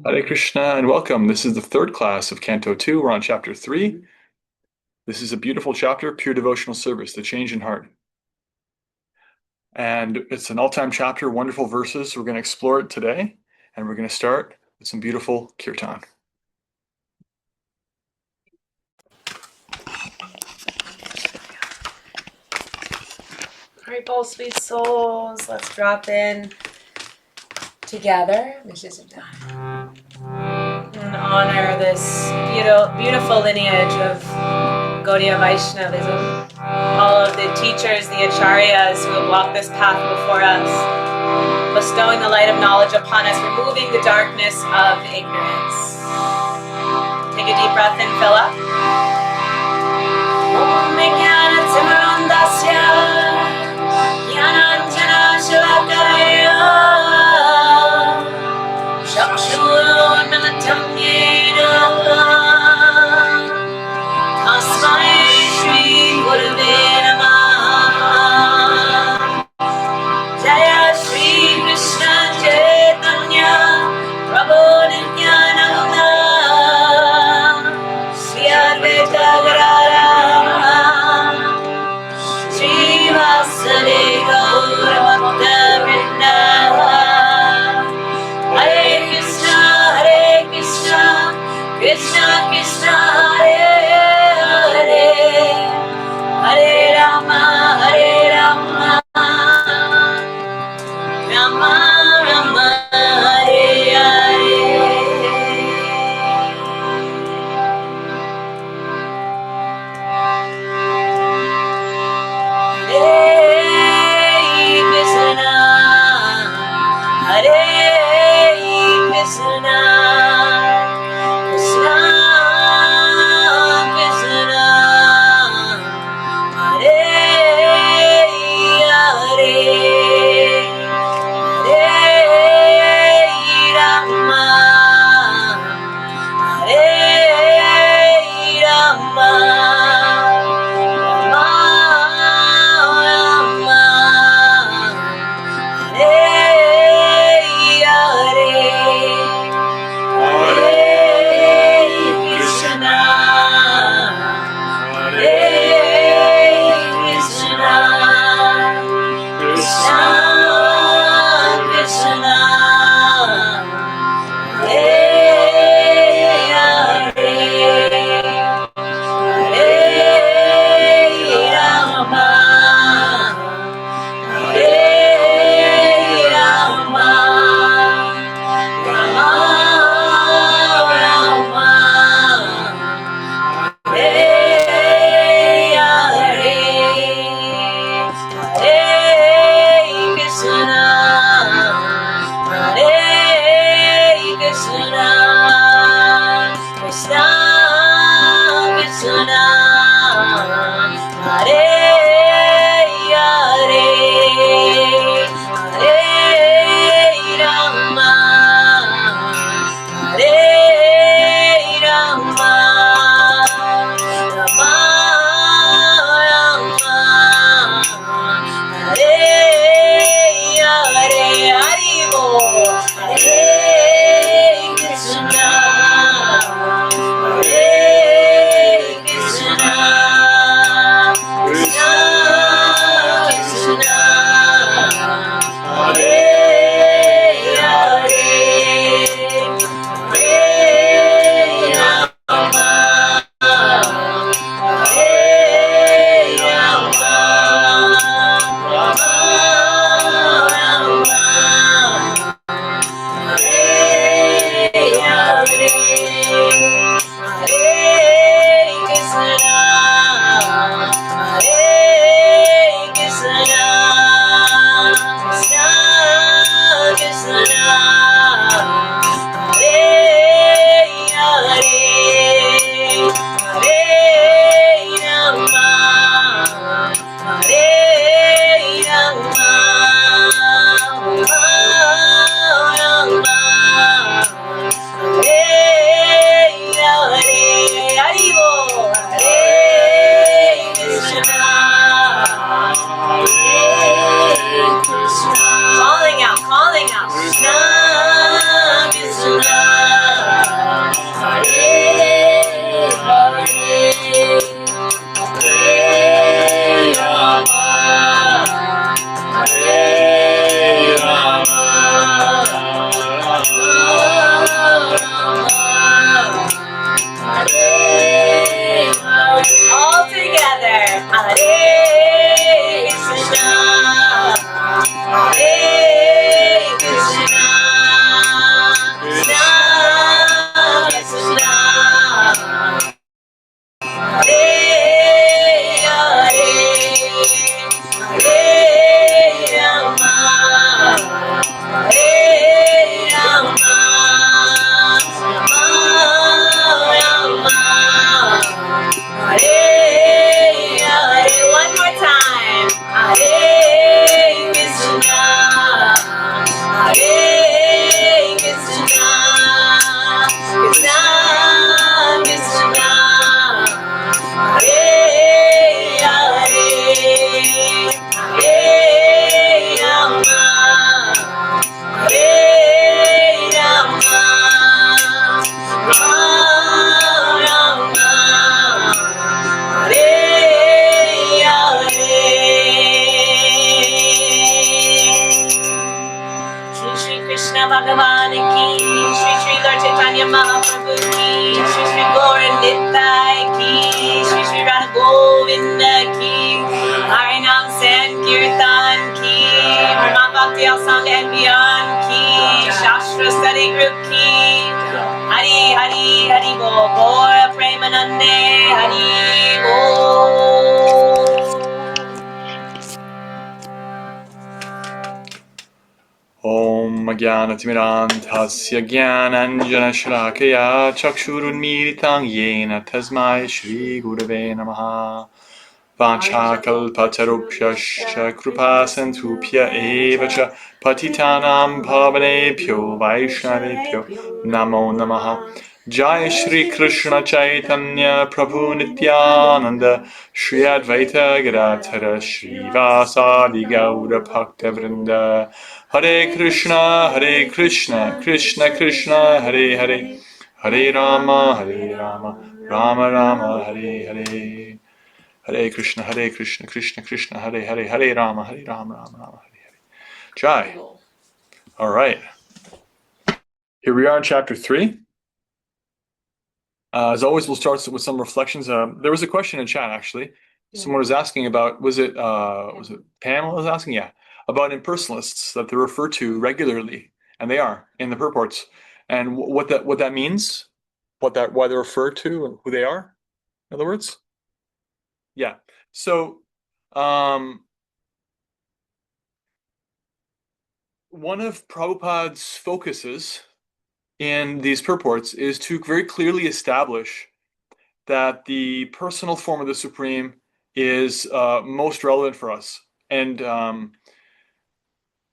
Hare Krishna and welcome. This is the third class of Canto 2. We're on chapter 3. This is a beautiful chapter, Pure Devotional Service, the change in heart. And it's an all-time chapter, wonderful verses. We're going to explore it today, and we're going to start with some beautiful kirtan. Alright, bowl sweet souls, let's drop in together. And honor this beautiful lineage of Gaudiya Vaishnavism. All of the teachers, the acharyas who have walked this path before us, bestowing the light of knowledge upon us, removing the darkness of ignorance. Take a deep breath and fill up. Jaya Shri Krishna Chaitanya Prabhu Nityananda Shri Advaita Gadadhara Shri Vasudeva Gaura Bhakta Vrinda Hare Krishna Krishna Krishna Hare Hare Hare Rama Rama Rama Hare Hare. Hare Krishna, Krishna Krishna, Hare Hare, Hare Rama, Hare Rama. Krishna Bhagavan ki, Shri Shri Lord Chaitanya Mahaprabhu ki, Shri Shri Gaura Nitai ki, Shri Shri Radha Govinda ki, Harinam Sankirtan ki, Brahma Bhakti Sangha and beyond ki, Shastra Study Group ki, Hari Hari Hari Bol, Gaura Premanande Hari Bol. Om Jnanatimirandhasya Jnananjanashrakaya Chakshurunmilitam Yena Tasmai Shri Gurave Namaha Vachakalpatarupyascha Krupasantupya Evacha Patitanam Bhavanebhyo Vaishnavebhyo Namo Namaha Jai Shri Krishna Chaitanya Prabhu Nityananda Shri Advaita Gadadhara Shri Vasadi Gaura Bhakta Vrinda Hare Krishna, Krishna Krishna, Hare Hare, Hare Rama, Rama Rama, Hare Hare. Hare Krishna, Krishna Krishna, Hare Hare, Hare Rama, Rama Rama, Hare Hare. Jai. All right. Here we are in chapter 3. As always, we'll start with some reflections. There was a question in chat, actually. Yeah. Someone was asking about, was it Pamela was asking? Yeah. About impersonalists that they're referred to regularly, and they are in the purports. And what that means, why they're referred to and who they are, in other words? Yeah. So, one of Prabhupada's focuses in these purports is to very clearly establish that the personal form of the Supreme is most relevant for us. And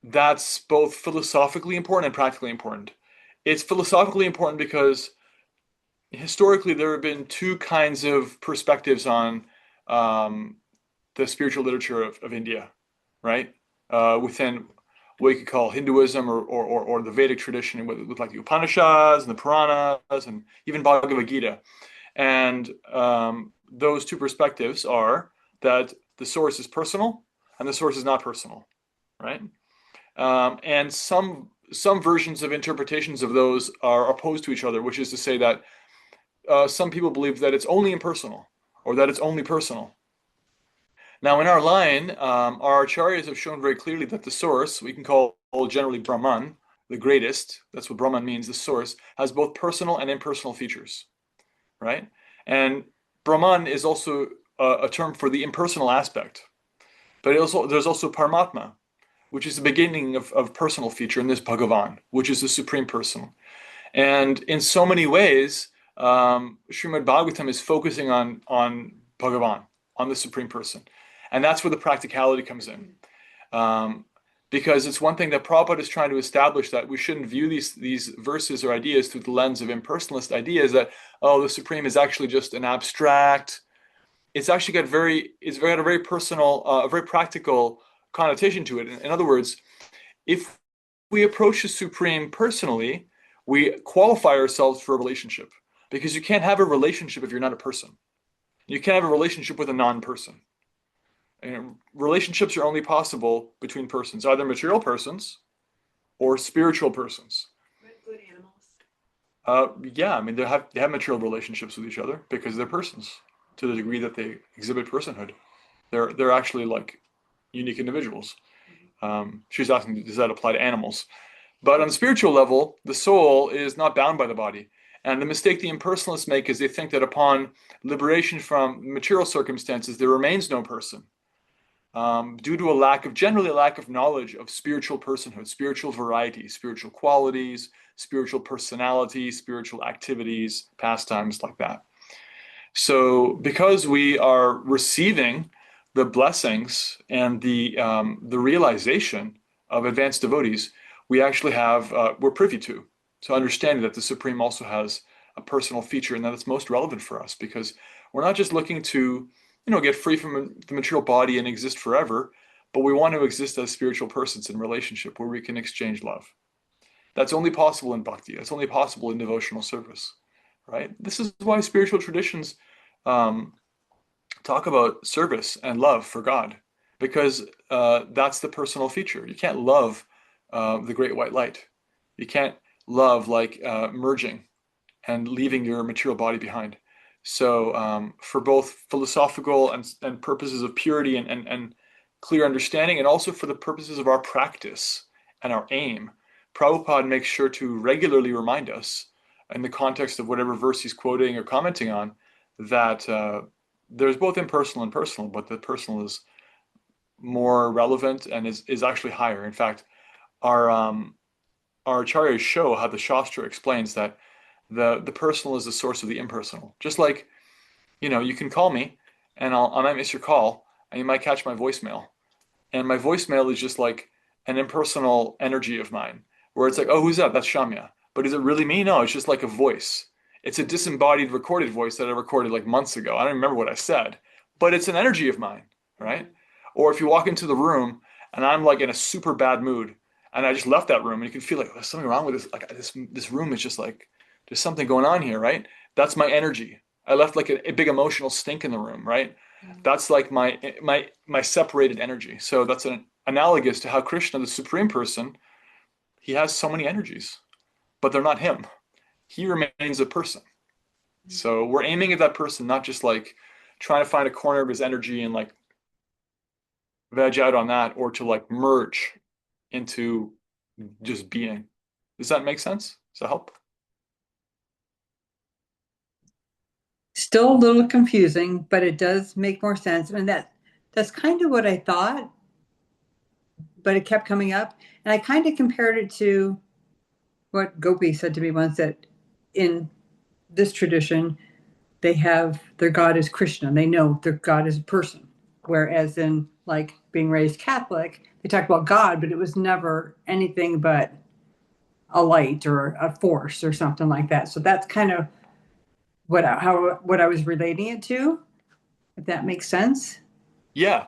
that's both philosophically important and practically important. It's philosophically important because historically there have been two kinds of perspectives on the spiritual literature of India, right? Within what you could call Hinduism or the Vedic tradition with like the Upanishads and the Puranas and even Bhagavad Gita. And those two perspectives are that the source is personal and the source is not personal, right? And some versions of interpretations of those are opposed to each other, which is to say that some people believe that it's only impersonal or that it's only personal. Now, in our line, our acharyas have shown very clearly that the source, we can call generally Brahman, the greatest, that's what Brahman means, the source, has both personal and impersonal features, right? And Brahman is also a term for the impersonal aspect. But there's also Paramatma, which is the beginning of personal feature, and there's Bhagavan, which is the supreme person. And in so many ways, Srimad Bhagavatam is focusing on Bhagavan, on the supreme person. And that's where the practicality comes in. Because it's one thing that Prabhupada is trying to establish, that we shouldn't view these verses or ideas through the lens of impersonalist ideas, that, oh, the Supreme is actually just an abstract. It's actually got a very personal, a very practical connotation to it. In other words, if we approach the Supreme personally, we qualify ourselves for a relationship. Because you can't have a relationship if you're not a person. You can't have a relationship with a non-person. And relationships are only possible between persons, either material persons or spiritual persons. Good animals. Yeah, I mean they have material relationships with each other because they're persons to the degree that they exhibit personhood. They're actually like unique individuals. She's asking, does that apply to animals? But on the spiritual level, the soul is not bound by the body. And the mistake the impersonalists make is they think that upon liberation from material circumstances, there remains no person. Due to generally a lack of knowledge of spiritual personhood, spiritual variety, spiritual qualities, spiritual personality, spiritual activities, pastimes like that. So because we are receiving the blessings and the realization of advanced devotees, we actually we're privy to understanding that the Supreme also has a personal feature, and that it's most relevant for us, because we're not just looking to get free from the material body and exist forever, but we want to exist as spiritual persons in relationship where we can exchange love. That's only possible in bhakti. That's only possible in devotional service, right? This is why spiritual traditions talk about service and love for God, because that's the personal feature. You can't love the great white light. You can't love like merging and leaving your material body behind. So for both philosophical and purposes of purity and clear understanding, and also for the purposes of our practice and our aim, Prabhupada makes sure to regularly remind us, in the context of whatever verse he's quoting or commenting on, that there's both impersonal and personal, but the personal is more relevant and is actually higher. In fact, our our acharyas show how the Shastra explains that the personal is the source of the impersonal. Just like, you can call me and I might miss your call and you might catch my voicemail. And my voicemail is just like an impersonal energy of mine where it's like, oh, who's that? That's Shamya. But is it really me? No, it's just like a voice. It's a disembodied recorded voice that I recorded like months ago. I don't remember what I said, but it's an energy of mine, right? Or if you walk into the room and I'm like in a super bad mood and I just left that room and you can feel like there's something wrong with this. Like this room is just like there's something going on here, right? That's my energy. I left like a big emotional stink in the room, right? That's like my separated energy. So that's an analogous to how Krishna, the supreme person, he has so many energies, but they're not him. He remains a person. So we're aiming at that person, not just like trying to find a corner of his energy and like veg out on that, or to like merge into just being. Does that make sense? Does that help? Still a little confusing, but it does make more sense. And that's kind of what I thought, but it kept coming up. And I kind of compared it to what Gopi said to me once, that in this tradition, they have their God is Krishna. They know their God is a person. Whereas in like being raised Catholic, they talked about God, but it was never anything but a light or a force or something like that. So that's kind of what I was relating it to, if that makes sense. Yeah.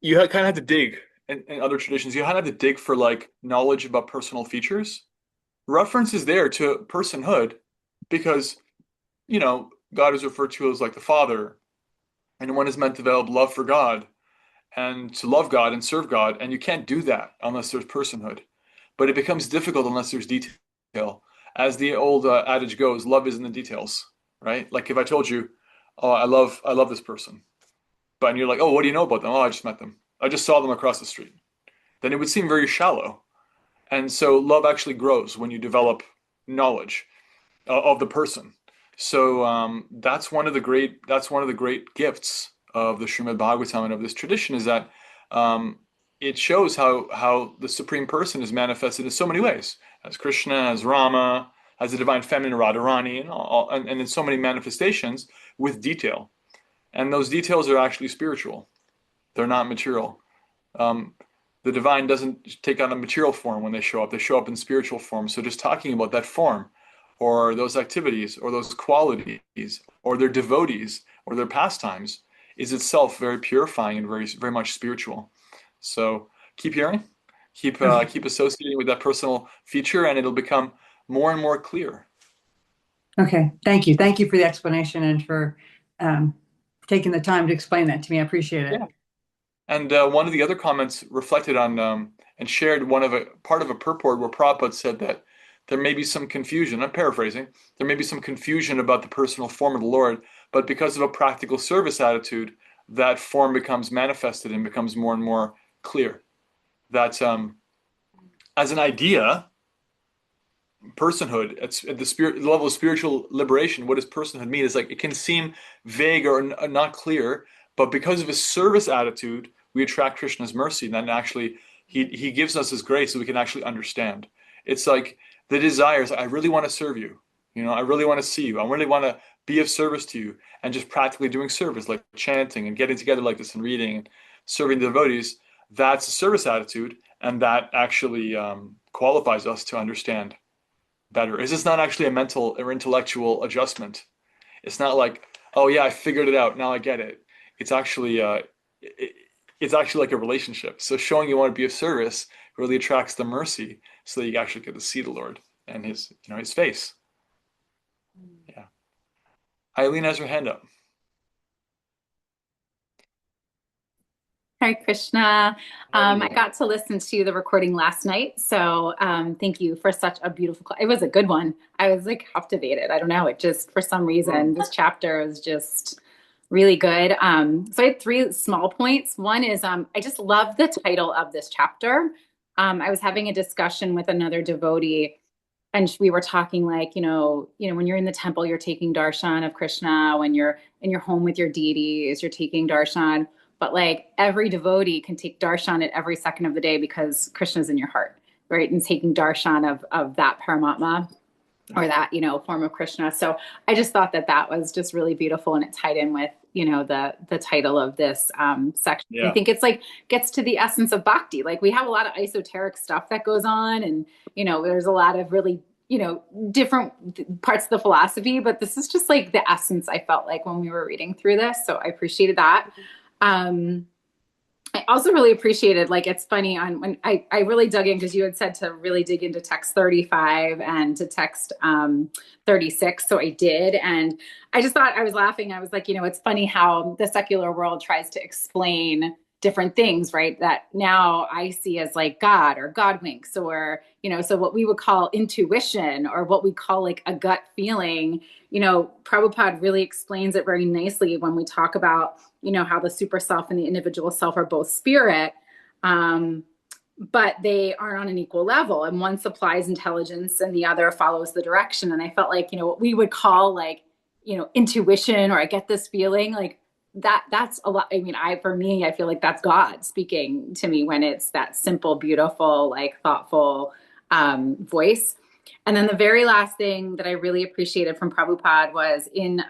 You kind of have to dig in other traditions. You kind of have to dig for like knowledge about personal features. Reference is there to personhood because, God is referred to as like the Father, and one is meant to develop love for God and to love God and serve God, and you can't do that unless there's personhood. But it becomes difficult unless there's detail. As the old adage goes, love is in the details, right? Like if I told you, oh, I love this person, but and you're like, oh, what do you know about them? Oh, I just met them. I just saw them across the street. Then it would seem very shallow. And so love actually grows when you develop knowledge of the person. So that's one of the great gifts of the Srimad Bhagavatam and of this tradition is that um, it shows how the Supreme Person is manifested in so many ways, as Krishna, as Rama, as the divine feminine Radharani, and in so many manifestations with detail. And those details are actually spiritual; they're not material. Um, the divine doesn't take on a material form when they show up. They show up in spiritual form. So just talking about that form or those activities or those qualities or their devotees or their pastimes is itself very purifying and very, very much spiritual. So keep hearing, Okay. keep associating with that personal feature, and it'll become more and more clear. Okay. Thank you. Thank you for the explanation and for um, taking the time to explain that to me. I appreciate Yeah. it. And one of the other comments reflected on and shared one of a part of a purport where Prabhupada said that there may be some confusion. I'm paraphrasing. There may be some confusion about the personal form of the Lord, but because of a practical service attitude, that form becomes manifested and becomes more and more clear. That as an idea, personhood at the spirit the level of spiritual liberation, what does personhood mean? Is like it can seem vague or not clear, but because of his service attitude, we attract Krishna's mercy, and then actually he gives us his grace so we can actually understand. It's like the desires. I really want to serve you. I really want to see you. I really want to be of service to you, and just practically doing service, like chanting and getting together like this and reading and serving the devotees. That's a service attitude, and that actually qualifies us to understand better. Is this not actually a mental or intellectual adjustment? It's not like, oh yeah, I figured it out. Now I get it. It's actually it, it's actually like a relationship. So showing you want to be of service really attracts the mercy, so that you actually get to see the Lord and his face. Yeah. Eileen has her hand up. Hare Krishna. I Hare got to listen to the recording last night, so thank you for such a beautiful. It was a good one. I was like captivated. I don't know. It just for some reason this chapter is just really good. So I had three small points. One is I just love the title of this chapter. I was having a discussion with another devotee, and we were talking like when you're in the temple, you're taking darshan of Krishna. When you're in your home with your deities, you're taking darshan. But like every devotee can take darshan at every second of the day because Krishna's in your heart, right? And taking darshan of that Paramatma or that form of Krishna. So I just thought that that was just really beautiful, and it tied in with the title of this section. I Yeah. think it's like gets to the essence of bhakti. Like we have a lot of esoteric stuff that goes on, and there's a lot of really different parts of the philosophy, but this is just like the essence I felt like when we were reading through this. So I appreciated that. I also really appreciated, like, it's funny on when I really dug in because you had said to really dig into text 35 and to text 36. So I did. And I just thought I was laughing. I was like, it's funny how the secular world tries to explain different things, right? That now I see as like God or God winks or, so what we would call intuition or what we call like a gut feeling, Prabhupada really explains it very nicely when we talk about how the super self and the individual self are both spirit, but they aren't on an equal level. And one supplies intelligence and the other follows the direction. And I felt like, what we would call like, intuition, or I get this feeling like that's a lot. I mean, for me, I feel like that's God speaking to me when it's that simple, beautiful, like thoughtful voice. And then the very last thing that I really appreciated from Prabhupada was in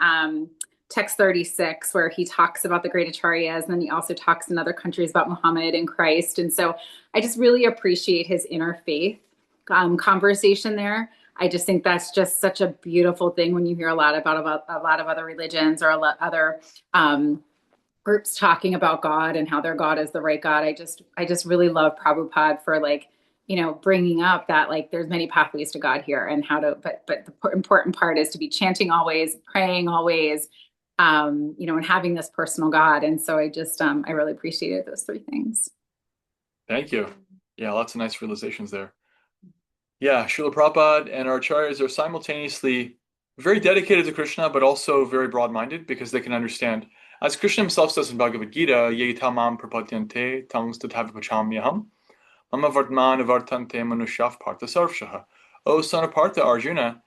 text 36, where he talks about the great acharyas, and then he also talks in other countries about Muhammad and Christ. And so I just really appreciate his interfaith conversation there. I just think that's just such a beautiful thing when you hear a lot about a lot of other religions or a lot other groups talking about God and how their God is the right God. I just really love Prabhupada for like, bringing up that like there's many pathways to God here and how to, but the important part is to be chanting always, praying always, and having this personal God. And so I just, I really appreciated those three things. Thank you. Yeah, lots of nice realizations there. Yeah, Srila Prabhupada and our acharyas are simultaneously very dedicated to Krishna, but also very broad-minded because they can understand. As Krishna himself says in Bhagavad Gita, Ye tamam prapadyante tangs tathavi pachamyaham mama vartman vartante manushyav partha sarvshaha. O son of Partha, Arjuna,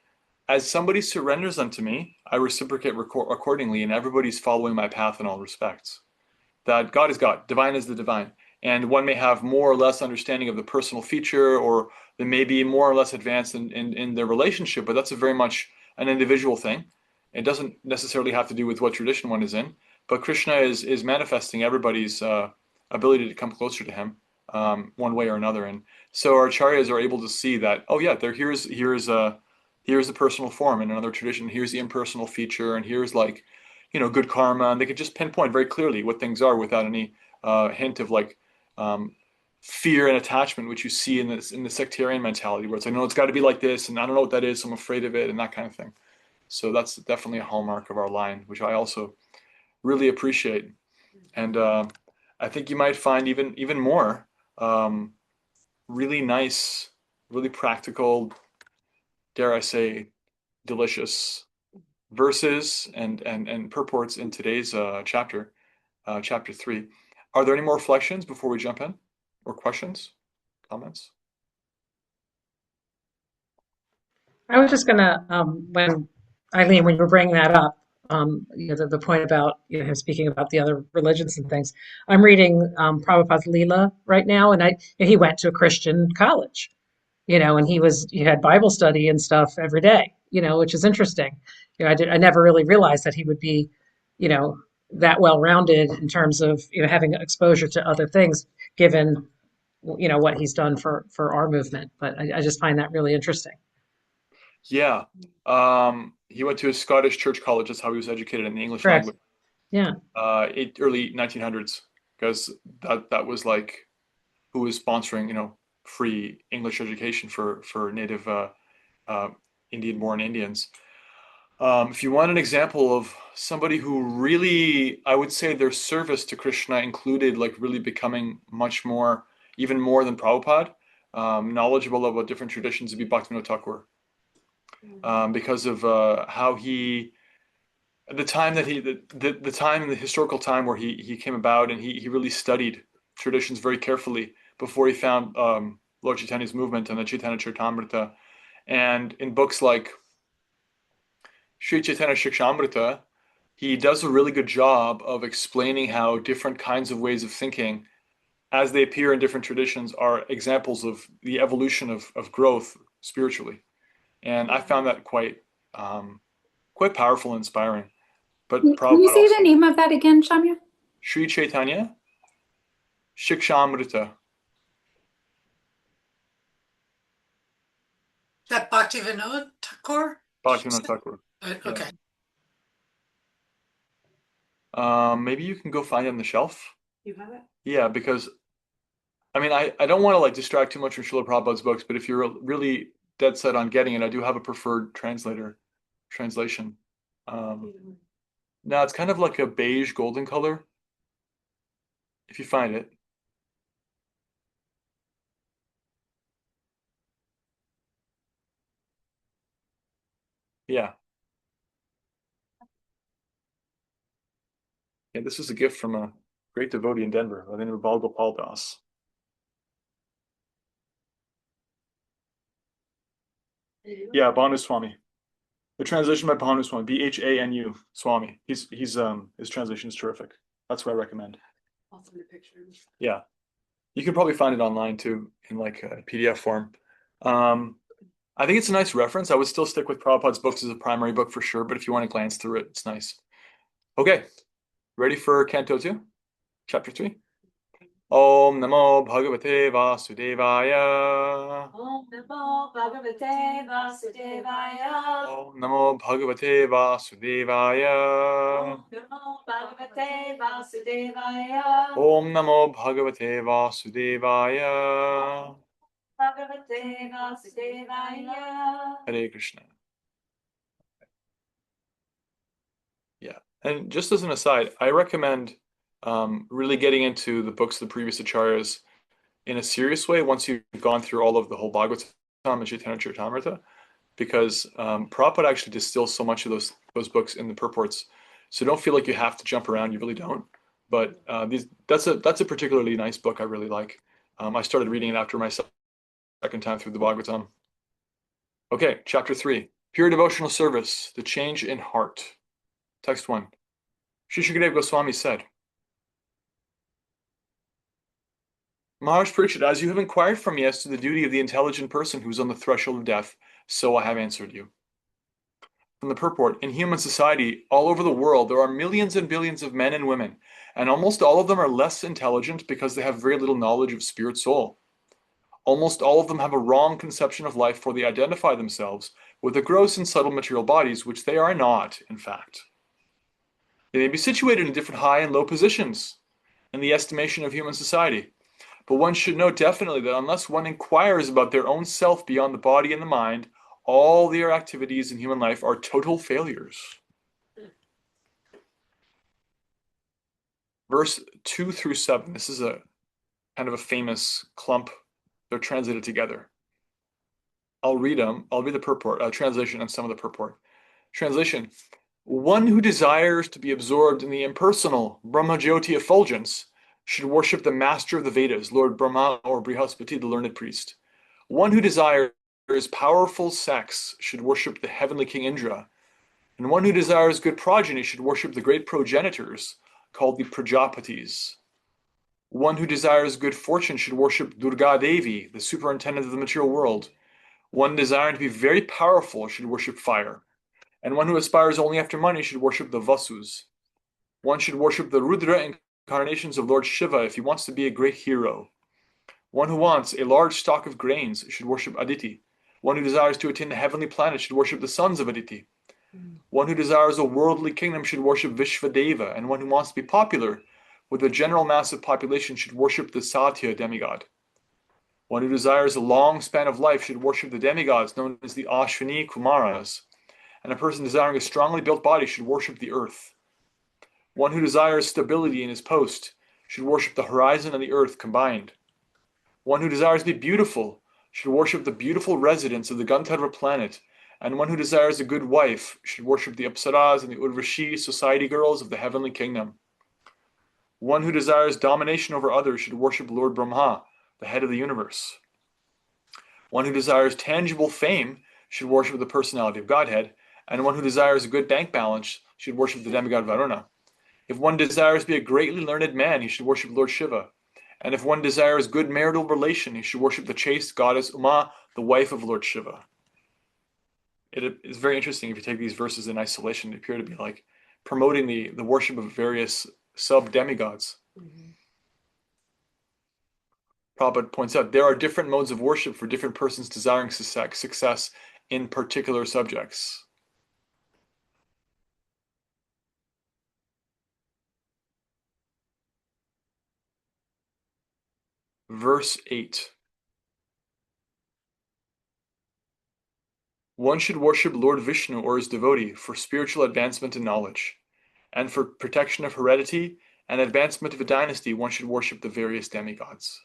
as somebody surrenders unto me, I reciprocate accordingly, and everybody's following my path in all respects. That God is God, divine is the divine. And one may have more or less understanding of the personal feature, or they may be more or less advanced in their relationship, but that's a very much an individual thing. It doesn't necessarily have to do with what tradition one is in. But Krishna is manifesting everybody's ability to come closer to him one way or another. And so our acharyas are able to see that, oh yeah, here's the personal form in another tradition, here's the impersonal feature, and here's like, good karma, and they could just pinpoint very clearly what things are without any hint of like fear and attachment, which you see in the sectarian mentality, where it's like, no, it's got to be like this, and I don't know what that is, so I'm afraid of it, and that kind of thing. So that's definitely a hallmark of our line, which I also really appreciate. And I think you might find even more really nice, really practical, dare I say, delicious verses and purports in today's chapter 3. Are there any more reflections before we jump in, or questions, comments? I was just gonna, when Eileen, when you were bringing that up, the point about him speaking about the other religions and things. I'm reading Prabhupada's Leela right now, and he went to a Christian college, and he had Bible study and stuff every day, which is interesting. I never really realized that he would be, that well rounded in terms of having exposure to other things, given what he's done for our movement. But I just find that really interesting. Yeah. He went to a Scottish church college. That's how he was educated in the English Correct. language. Yeah. Early 1900s, because that was like who was sponsoring, free English education for native Indian-born Indians. If you want an example of somebody who really, I would say their service to Krishna included like really becoming much more, even more than Prabhupada, knowledgeable about different traditions, would be Bhaktivinoda Thakur, because of how he, at the time that the time in the historical time where he came about, and he really studied traditions very carefully before he found Lord Chaitanya's movement and the Chaitanya Charitamrita, and in books like Sri Chaitanya Shikshamrita, he does a really good job of explaining how different kinds of ways of thinking, as they appear in different traditions, are examples of the evolution of growth spiritually. And I found that quite powerful and inspiring. But Can you Prabhupada say the also, name of that again, Shamya? Sri Chaitanya Shikshamrita. Is that Bhaktivinoda Thakur? Bhaktivinoda Thakur. Okay. Maybe you can go find it on the shelf. You have it? Yeah, because I mean, I don't want to like distract too much from Srila Prabhupada's books, but if you're really dead set on getting it, I do have a preferred translation. Now it's kind of like a beige golden color, if you find it. Yeah. Yeah, this is a gift from a great devotee in Denver by the name of Bhagavatam Das. Yeah, Bhanu Swami. The translation by Bhanu Swami, Bhanu Swami. His translation is terrific. That's what I recommend. I'll send a picture. Yeah. You can probably find it online too in like a PDF form. I think it's a nice reference. I would still stick with Prabhupada's books as a primary book for sure, but if you want to glance through it, it's nice. Okay, ready for Canto 2, Chapter 3? Om Namo Bhagavate Vasudevaya. Om Namo Bhagavate Vasudevaya. Om Namo Bhagavate Vasudevaya. Om Namo Bhagavate Vasudevaya. Om Namo Bhagavate Vasudevaya. Bhagavate Vasudevaya. Hare Krishna. Yeah, and just as an aside, I recommend really getting into the books of the previous acharyas in a serious way once you've gone through all of the whole Bhagavatam and Chaitanya Charitamrita, because Prabhupada actually distills so much of those books in the purports. So don't feel like you have to jump around. You really don't. But that's a particularly nice book I really like. I started reading it after my second time through the Bhagavatam. Okay, Chapter 3. Pure Devotional Service, the Change in Heart. Text 1. Sri Shukadeva Goswami said, Maharaj Parikshit, as you have inquired from me as to the duty of the intelligent person who is on the threshold of death, so I have answered you. From the purport, in human society, all over the world, there are millions and billions of men and women, and almost all of them are less intelligent because they have very little knowledge of spirit soul. Almost all of them have a wrong conception of life, for they identify themselves with the gross and subtle material bodies, which they are not, in fact. They may be situated in different high and low positions in the estimation of human society. But one should know definitely that unless one inquires about their own self beyond the body and the mind, all their activities in human life are total failures. Verse 2 through 7. This is a kind of a famous clump. They're translated together. I'll read them. I'll read the purport, translation and some of the purport. Translation. One who desires to be absorbed in the impersonal Brahmajyoti effulgence should worship the master of the Vedas, Lord Brahma or Brihaspati, the learned priest. One who desires powerful sex should worship the heavenly king Indra. And one who desires good progeny should worship the great progenitors, called the Prajapatis. One who desires good fortune should worship Durga Devi, the superintendent of the material world. One desiring to be very powerful should worship fire. And one who aspires only after money should worship the Vasus. One should worship the Rudra incarnations of Lord Shiva if he wants to be a great hero. One who wants a large stock of grains should worship Aditi. One who desires to attain the heavenly planet should worship the sons of Aditi. One who desires a worldly kingdom should worship Vishvadeva, and one who wants to be popular with the general mass of population should worship the Satya demigod. One who desires a long span of life should worship the demigods known as the Ashwini Kumaras. and a person desiring a strongly built body should worship the earth. One who desires stability in his post should worship the horizon and the earth combined. One who desires to be beautiful should worship the beautiful residents of the Gandharva planet, and one who desires a good wife should worship the Apsaras and the Urvashi society girls of the heavenly kingdom. One who desires domination over others should worship Lord Brahma, the head of the universe. One who desires tangible fame should worship the personality of Godhead, and one who desires a good bank balance should worship the demigod Varuna. If one desires to be a greatly learned man, he should worship Lord Shiva. And if one desires good marital relation, he should worship the chaste goddess Uma, the wife of Lord Shiva. It is very interesting if you take these verses in isolation, they appear to be like promoting the worship of various sub-demigods. Prabhupada points out there are different modes of worship for different persons desiring success in particular subjects. Verse 8. One should worship Lord Vishnu or his devotee for spiritual advancement and knowledge, and for protection of heredity and advancement of a dynasty, one should worship the various demigods.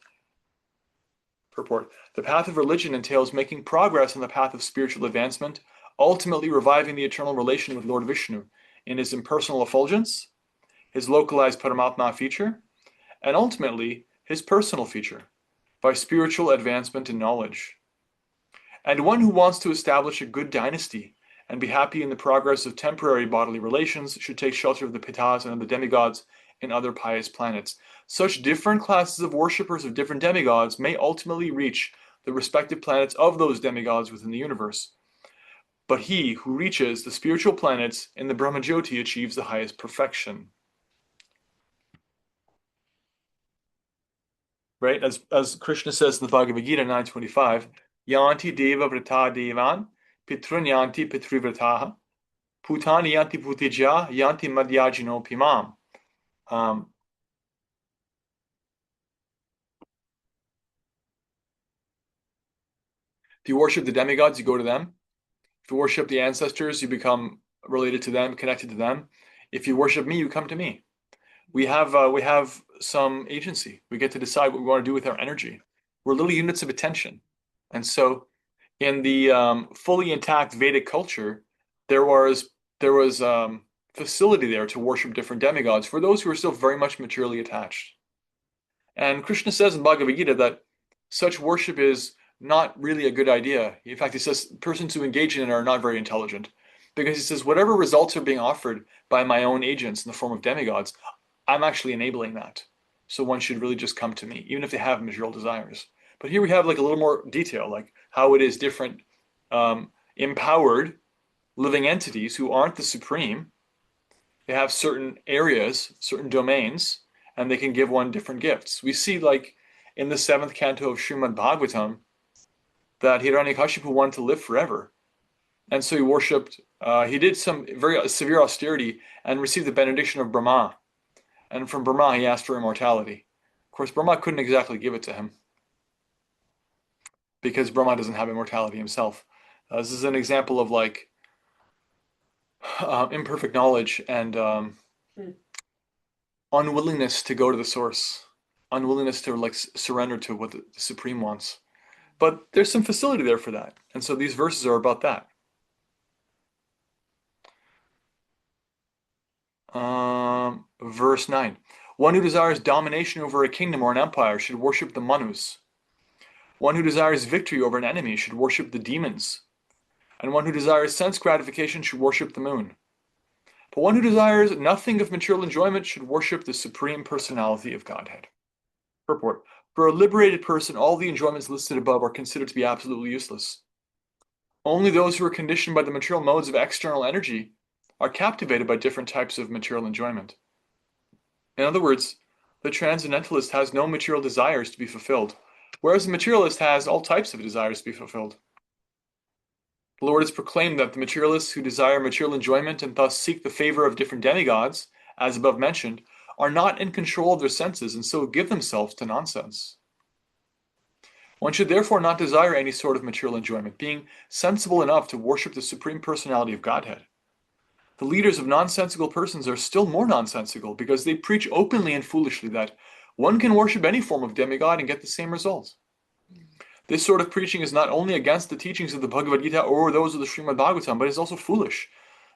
Purport. The path of religion entails making progress on the path of spiritual advancement, ultimately reviving the eternal relation with Lord Vishnu in his impersonal effulgence, his localized Paramatma feature, and ultimately his personal feature, by spiritual advancement and knowledge. And one who wants to establish a good dynasty and be happy in the progress of temporary bodily relations should take shelter of the Pitas and of the demigods in other pious planets. Such different classes of worshippers of different demigods may ultimately reach the respective planets of those demigods within the universe. But he who reaches the spiritual planets in the Brahmajyoti achieves the highest perfection. Right? As Krishna says in the Bhagavad Gita 9:25, Yanti deva vrata devan, pitrun yanti pitrivrataha, putani yanti putija, yanti madhyajino pimam. If you worship the demigods, you go to them. If you worship the ancestors, you become related to them, connected to them. If you worship me, you come to me. We have some agency. We get to decide what we want to do with our energy. We're little units of attention. And so in the fully intact Vedic culture, there was facility there to worship different demigods for those who are still very much materially attached. And Krishna says in Bhagavad Gita that such worship is not really a good idea. In fact, he says persons who engage in it are not very intelligent, because he says whatever results are being offered by my own agents in the form of demigods, I'm actually enabling that. So one should really just come to me, even if they have material desires. But here we have like a little more detail, like how it is different empowered living entities who aren't the supreme. They have certain areas, certain domains, and they can give one different gifts. We see like in the 7th canto of Srimad Bhagavatam that Hiranyakashipu wanted to live forever. And so he worshipped, he did some very severe austerity and received the benediction of Brahma. And from Brahma, he asked for immortality. Of course, Brahma couldn't exactly give it to him because Brahma doesn't have immortality himself. This is an example of like imperfect knowledge and unwillingness to go to the source, unwillingness to like surrender to what the Supreme wants. But there's some facility there for that. And so these verses are about that. Verse 9. One who desires domination over a kingdom or an empire should worship the Manus. One who desires victory over an enemy should worship the demons. And one who desires sense gratification should worship the moon. But one who desires nothing of material enjoyment should worship the Supreme Personality of Godhead. Purport. For a liberated person, all the enjoyments listed above are considered to be absolutely useless. Only those who are conditioned by the material modes of external energy are captivated by different types of material enjoyment. In other words, the transcendentalist has no material desires to be fulfilled, whereas the materialist has all types of desires to be fulfilled. The Lord has proclaimed that the materialists who desire material enjoyment and thus seek the favor of different demigods, as above mentioned, are not in control of their senses and so give themselves to nonsense. One should therefore not desire any sort of material enjoyment, being sensible enough to worship the Supreme Personality of Godhead. The leaders of nonsensical persons are still more nonsensical because they preach openly and foolishly that one can worship any form of demigod and get the same results. This sort of preaching is not only against the teachings of the Bhagavad Gita or those of the Srimad Bhagavatam, but is also foolish,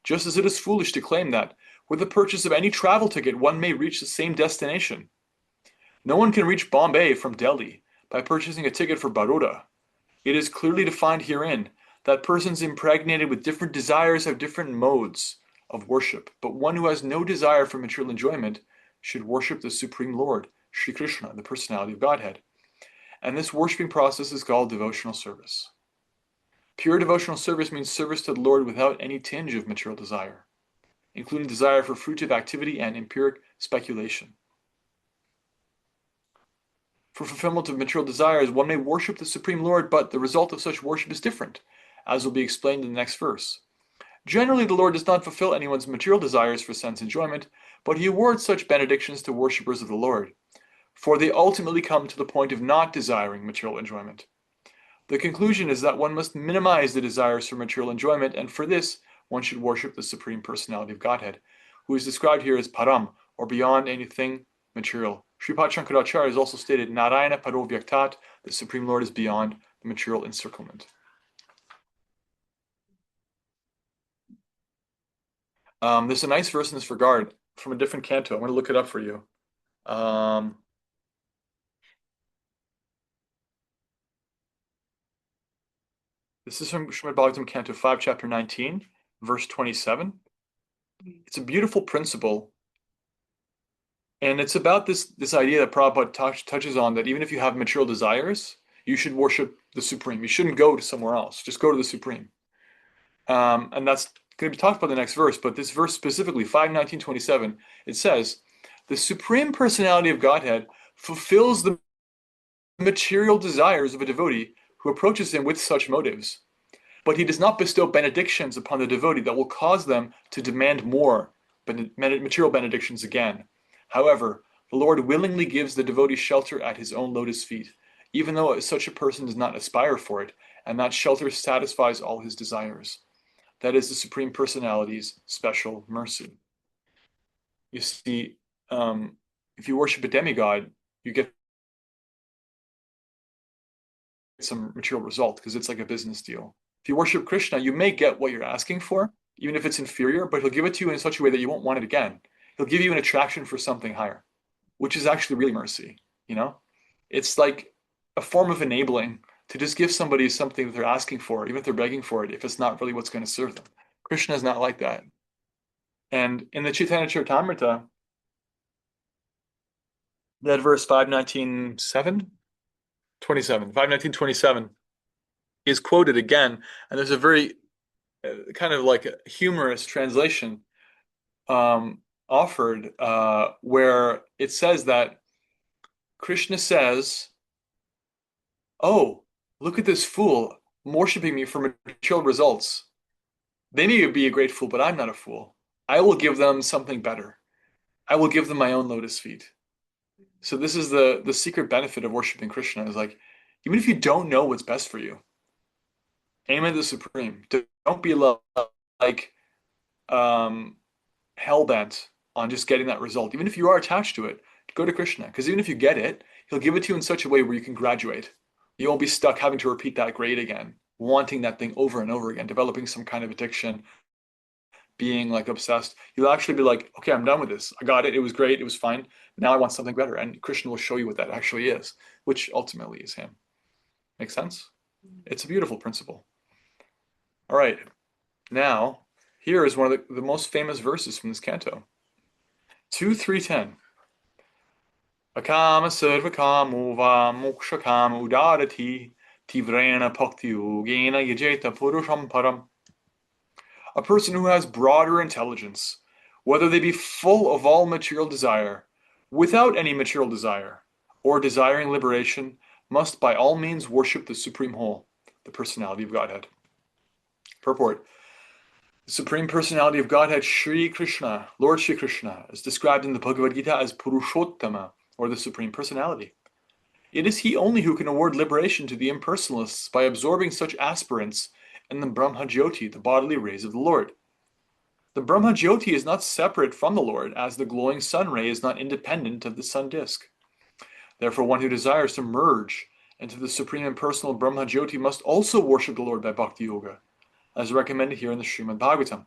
just as it is foolish to claim that with the purchase of any travel ticket one may reach the same destination. No one can reach Bombay from Delhi by purchasing a ticket for Baroda. It is clearly defined herein that persons impregnated with different desires have different modes of worship, but one who has no desire for material enjoyment should worship the Supreme Lord, Sri Krishna, the personality of Godhead. And this worshiping process is called devotional service. Pure devotional service means service to the Lord without any tinge of material desire, including desire for fruitive activity and empiric speculation. For fulfillment of material desires, one may worship the Supreme Lord, but the result of such worship is different, as will be explained in the next verse. Generally, the Lord does not fulfill anyone's material desires for sense enjoyment, but he awards such benedictions to worshippers of the Lord, for they ultimately come to the point of not desiring material enjoyment. The conclusion is that one must minimize the desires for material enjoyment, and for this, one should worship the Supreme Personality of Godhead, who is described here as Param, or beyond anything material. Sripad Shankaracharya has also stated, Narayana Paro Vyaktat, the Supreme Lord is beyond the material encirclement. There's a nice verse in this regard from a different canto. I'm going to look it up for you. This is from Srimad Bhagavatam, Canto 5, Chapter 19, verse 27. It's a beautiful principle. And it's about this idea that Prabhupada touches on, that even if you have material desires, you should worship the Supreme. You shouldn't go to somewhere else. Just go to the Supreme. And that's going to be talked about in the next verse. But this verse specifically, 5:19:27, it says, the Supreme Personality of Godhead fulfills the material desires of a devotee who approaches him with such motives. But he does not bestow benedictions upon the devotee that will cause them to demand more material benedictions again. However, the Lord willingly gives the devotee shelter at his own lotus feet, even though such a person does not aspire for it, and that shelter satisfies all his desires. That is the Supreme Personality's special mercy. You see, if you worship a demigod, you get some material result because it's like a business deal. If you worship Krishna, you may get what you're asking for, even if it's inferior, but he'll give it to you in such a way that you won't want it again. He'll give you an attraction for something higher, which is actually really mercy, you know? It's like a form of enabling to just give somebody something that they're asking for, even if they're begging for it, if it's not really what's going to serve them. Krishna is not like that. And in the Chaitanya Charitamrita, that verse 5:19:27 is quoted again, and there's a very kind of like a humorous translation offered where it says that Krishna says, oh, look at this fool worshiping me for material results. They may be a great fool, but I'm not a fool. I will give them something better. I will give them my own lotus feet. So this is the secret benefit of worshiping Krishna, is like, even if you don't know what's best for you, aim at the Supreme. Don't be like hell-bent on just getting that result. Even if you are attached to it, go to Krishna, because even if you get it, he'll give it to you in such a way where you can graduate. You won't be stuck having to repeat that grade again, wanting that thing over and over again, developing some kind of addiction, being like obsessed. You'll actually be like, okay, I'm done with this. I got it. It was great. It was fine. Now I want something better. And Krishna will show you what that actually is, which ultimately is him. Make sense? It's a beautiful principle. All right. Now, here is one of the most famous verses from this canto. 2:3:10. Akama sarva kamo va moksha kama udarati tivrena bhakti yogena yajeta purusham param. A person who has broader intelligence, whether they be full of all material desire, without any material desire, or desiring liberation, must by all means worship the Supreme Whole, the Personality of Godhead. Purport. The Supreme Personality of Godhead, Sri Krishna, Lord Sri Krishna, is described in the Bhagavad Gita as Purushottama, or the Supreme Personality. It is he only who can award liberation to the impersonalists by absorbing such aspirants in the Brahmajyoti, the bodily rays of the Lord. The Brahmajyoti is not separate from the Lord, as the glowing sun ray is not independent of the sun disk. Therefore, one who desires to merge into the supreme impersonal Brahmajyoti must also worship the Lord by Bhakti Yoga, as recommended here in the Srimad Bhagavatam.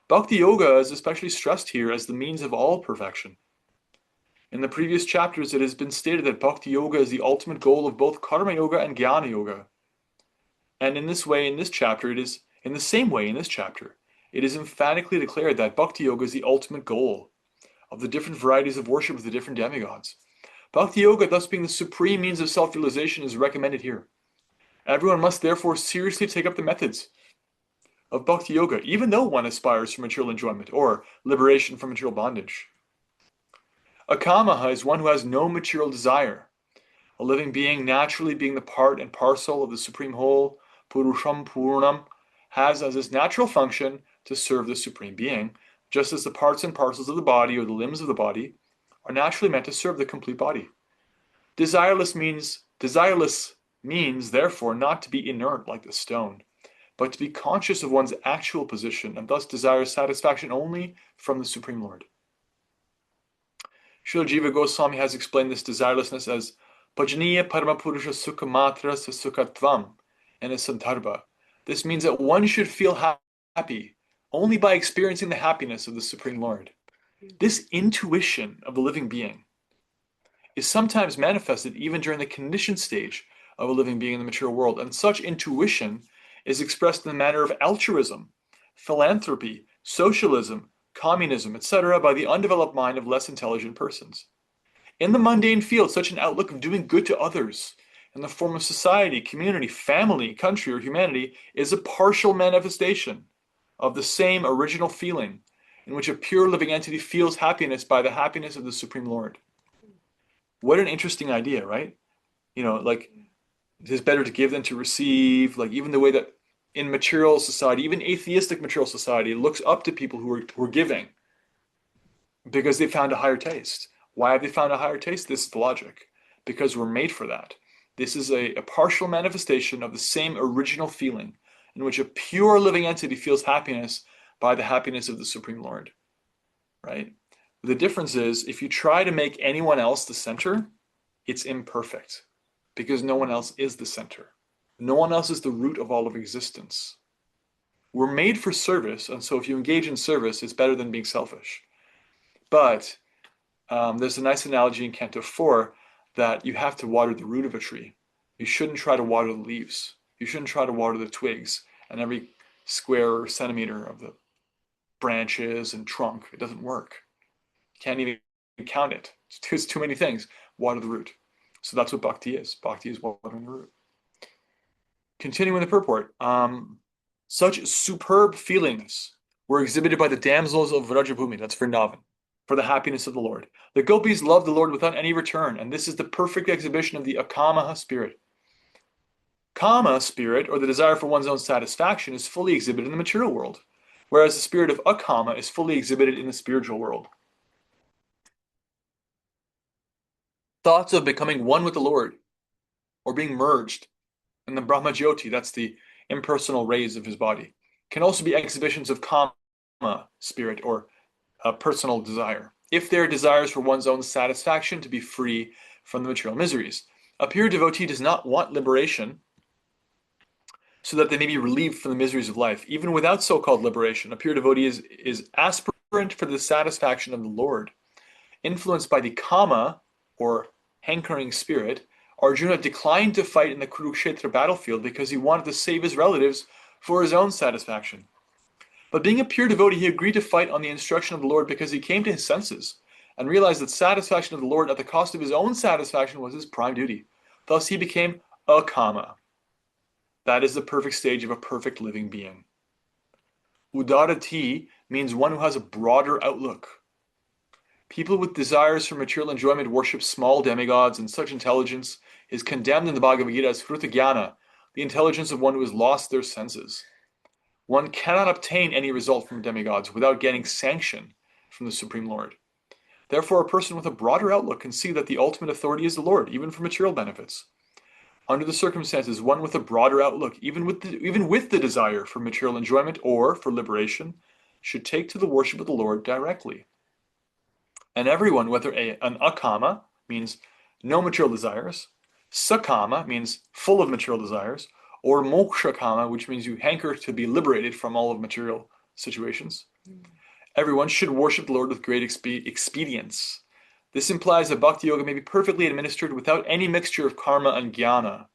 Bhakti Yoga is especially stressed here as the means of all perfection. In the previous chapters, it has been stated that Bhakti Yoga is the ultimate goal of both Karma Yoga and Jnana Yoga. And in this way, in this chapter, it is in the same way in this chapter, it is emphatically declared that Bhakti Yoga is the ultimate goal of the different varieties of worship of the different demigods. Bhakti Yoga, thus being the supreme means of self-realization, is recommended here. Everyone must therefore seriously take up the methods of Bhakti Yoga, even though one aspires for material enjoyment or liberation from material bondage. A kamaha is one who has no material desire, a living being naturally being the part and parcel of the Supreme Whole, Purusham Purnam, has as its natural function to serve the Supreme Being, just as the parts and parcels of the body or the limbs of the body are naturally meant to serve the complete body. Desireless means, therefore, not to be inert like the stone, but to be conscious of one's actual position and thus desire satisfaction only from the Supreme Lord. Srila Jiva Goswami has explained this desirelessness as Bhajaniya Paramapurusha Sukha Matra Sukhatvam and a Sandarbha. This means that one should feel happy only by experiencing the happiness of the Supreme Lord. This intuition of the living being is sometimes manifested even during the conditioned stage of a living being in the material world, and such intuition is expressed in the manner of altruism, philanthropy, socialism, communism, etc. by the undeveloped mind of less intelligent persons. In the mundane field, such an outlook of doing good to others in the form of society, community, family, country, or humanity is a partial manifestation of the same original feeling in which a pure living entity feels happiness by the happiness of the Supreme Lord. What an interesting idea, right? Like, it is better to give than to receive. Like, even the way that in material society, even atheistic material society, looks up to people who are giving because they found a higher taste. Why have they found a higher taste? This is the logic. Because we're made for that. This is a partial manifestation of the same original feeling in which a pure living entity feels happiness by the happiness of the Supreme Lord, right? The difference is, if you try to make anyone else the center, it's imperfect because no one else is the center. No one else is the root of all of existence. We're made for service, and so if you engage in service, it's better than being selfish. But there's a nice analogy in Canto 4 that you have to water the root of a tree. You shouldn't try to water the leaves. You shouldn't try to water the twigs and every square centimeter of the branches and trunk. It doesn't work. You can't even count it. It's too many things. Water the root. So that's what bhakti is. Bhakti is watering the root. Continuing the purport. Such superb feelings were exhibited by the damsels of Vrajabhumi, that's Vrindavan, for the happiness of the Lord. The gopis loved the Lord without any return, and this is the perfect exhibition of the akamaha spirit. Kama spirit, or the desire for one's own satisfaction, is fully exhibited in the material world, whereas the spirit of akama is fully exhibited in the spiritual world. Thoughts of becoming one with the Lord, or being merged in the Brahmajyoti, that's the impersonal rays of his body, can also be exhibitions of kama spirit, or personal desire, if they are desires for one's own satisfaction to be free from the material miseries. A pure devotee does not want liberation so that they may be relieved from the miseries of life. Even without so-called liberation, a pure devotee is aspirant for the satisfaction of the Lord. Influenced by the kama, or hankering spirit, Arjuna declined to fight in the Kurukshetra battlefield because he wanted to save his relatives for his own satisfaction. But being a pure devotee, he agreed to fight on the instruction of the Lord because he came to his senses and realized that satisfaction of the Lord at the cost of his own satisfaction was his prime duty. Thus he became a kama. That is the perfect stage of a perfect living being. Udarati means one who has a broader outlook. People with desires for material enjoyment worship small demigods, and such intelligence is condemned in the Bhagavad Gita as Hrutagyana, the intelligence of one who has lost their senses. One cannot obtain any result from demigods without getting sanction from the Supreme Lord. Therefore, a person with a broader outlook can see that the ultimate authority is the Lord, even for material benefits. Under the circumstances, one with a broader outlook, even with the desire for material enjoyment or for liberation, should take to the worship of the Lord directly. And everyone, whether an akama, means no material desires, sakama, means full of material desires, or mokshakama, which means you hanker to be liberated from all of material situations, everyone should worship the Lord with great expedience. This implies that bhakti yoga may be perfectly administered without any mixture of karma and jnana,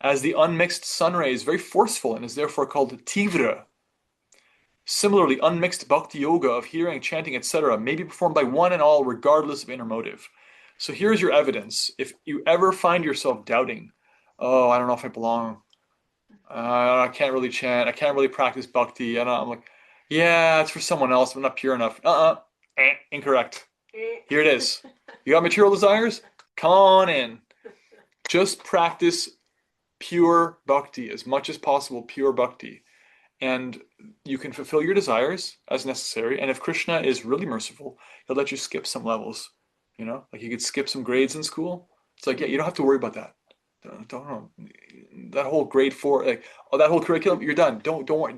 as the unmixed sun ray is very forceful and is therefore called tivra. Similarly, unmixed bhakti yoga of hearing, chanting, etc. may be performed by one and all regardless of inner motive. So here's your evidence. If you ever find yourself doubting, oh, I don't know if I belong, I can't really chant, I can't really practice bhakti, I'm like, yeah, it's for someone else, I'm not pure enough. Incorrect. Here it is. You got material desires? Come on in. Just practice pure bhakti, as much as possible, pure bhakti. And you can fulfill your desires as necessary. And if Krishna is really merciful, he'll let you skip some levels. Like you could skip some grades in school. It's like, yeah, you don't have to worry about that. Don't that whole grade 4, like, that whole curriculum, you're done. Don't worry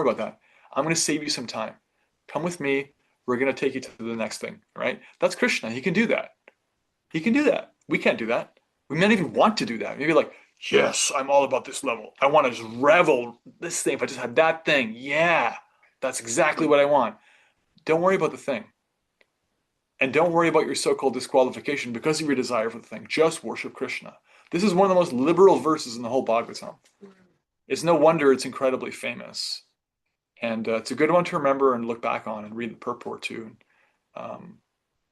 about that. I'm going to save you some time. Come with me. We're going to take you to the next thing, right? That's Krishna. He can do that. He can do that. We can't do that. We may not even want to do that. Maybe like, yes, I'm all about this level. I want to just revel this thing. If I just had that thing, yeah, that's exactly what I want. Don't worry about the thing. And don't worry about your so-called disqualification because of your desire for the thing. Just worship Krishna. This is one of the most liberal verses in the whole Bhagavatam. It's no wonder it's incredibly famous. And it's a good one to remember and look back on and read the purport too.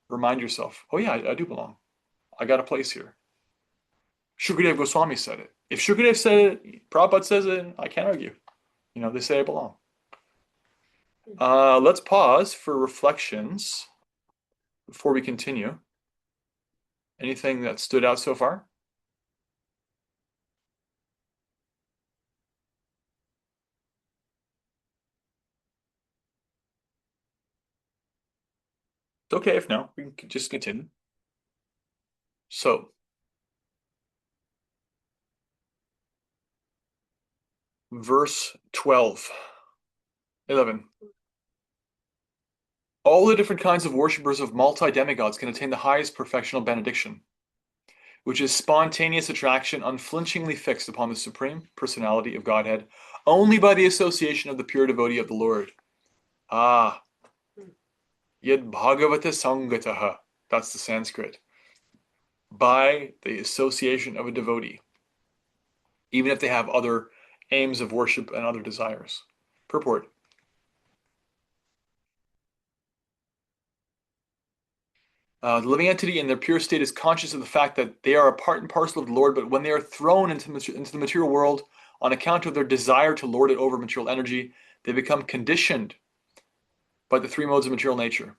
Remind yourself, oh yeah, I do belong. I got a place here. Shukadev Goswami said it. If Shukadev said it, Prabhupada says it, I can't argue. They say I belong. Let's pause for reflections before we continue. Anything that stood out so far? It's okay if no. We can just continue. So, verse 11. All the different kinds of worshippers of multi-demigods can attain the highest perfectional benediction, which is spontaneous attraction unflinchingly fixed upon the Supreme Personality of Godhead only by the association of the pure devotee of the Lord. Yad Bhagavata Sangataha. That's the Sanskrit. By the association of a devotee, even if they have other aims of worship and other desires. Purport. The living entity in their pure state is conscious of the fact that they are a part and parcel of the Lord, but when they are thrown into the material world on account of their desire to lord it over material energy, they become conditioned by the three modes of material nature,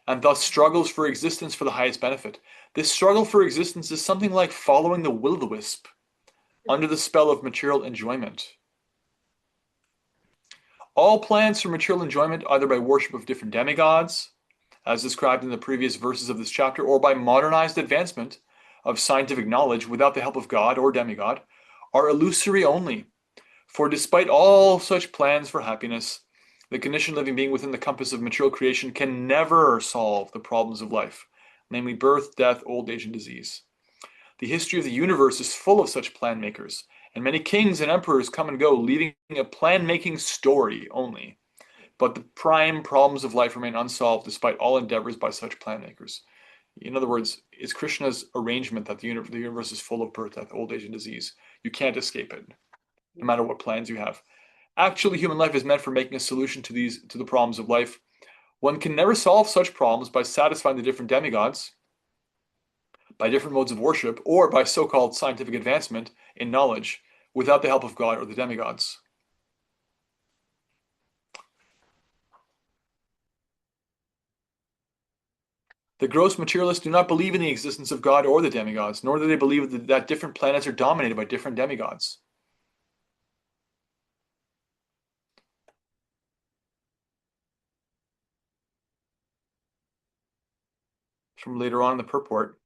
and thus struggles for existence for the highest benefit. This struggle for existence is something like following the will-o-the-wisp under the spell of material enjoyment. All plans for material enjoyment, either by worship of different demigods, as described in the previous verses of this chapter, or by modernized advancement of scientific knowledge without the help of God or demigod, are illusory only. For despite all such plans for happiness, the conditioned living being within the compass of material creation can never solve the problems of life, namely birth, death, old age, and disease. The history of the universe is full of such plan makers, and many kings and emperors come and go, leaving a plan-making story only. But the prime problems of life remain unsolved despite all endeavors by such plan makers. In other words, it's Krishna's arrangement that the universe is full of birth, death, old age, and disease. You can't escape it, no matter what plans you have. Actually, human life is meant for making a solution to the problems of life. One can never solve such problems by satisfying the different demigods, by different modes of worship, or by so-called scientific advancement in knowledge, without the help of God or the demigods. The gross materialists do not believe in the existence of God or the demigods, nor do they believe that different planets are dominated by different demigods. from later on in the purport.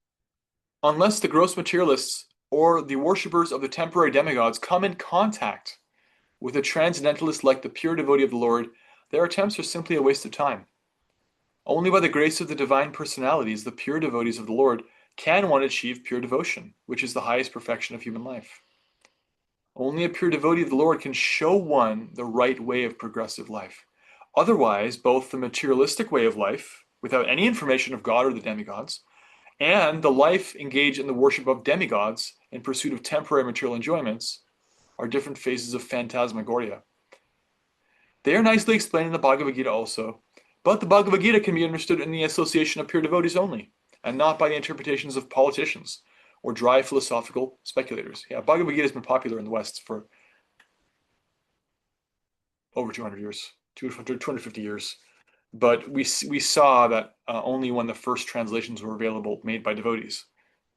Unless the gross materialists or the worshippers of the temporary demigods come in contact with a transcendentalist like the pure devotee of the Lord, their attempts are simply a waste of time. Only by the grace of the divine personalities, the pure devotees of the Lord, can one achieve pure devotion, which is the highest perfection of human life. Only a pure devotee of the Lord can show one the right way of progressive life. Otherwise, both the materialistic way of life, without any information of God or the demigods, and the life engaged in the worship of demigods in pursuit of temporary material enjoyments are different phases of phantasmagoria. They are nicely explained in the Bhagavad Gita also, but the Bhagavad Gita can be understood in the association of pure devotees only, and not by the interpretations of politicians or dry philosophical speculators. Yeah, Bhagavad Gita has been popular in the West for over 200 years, 250 years. But we saw that only when the first translations were available, made by devotees,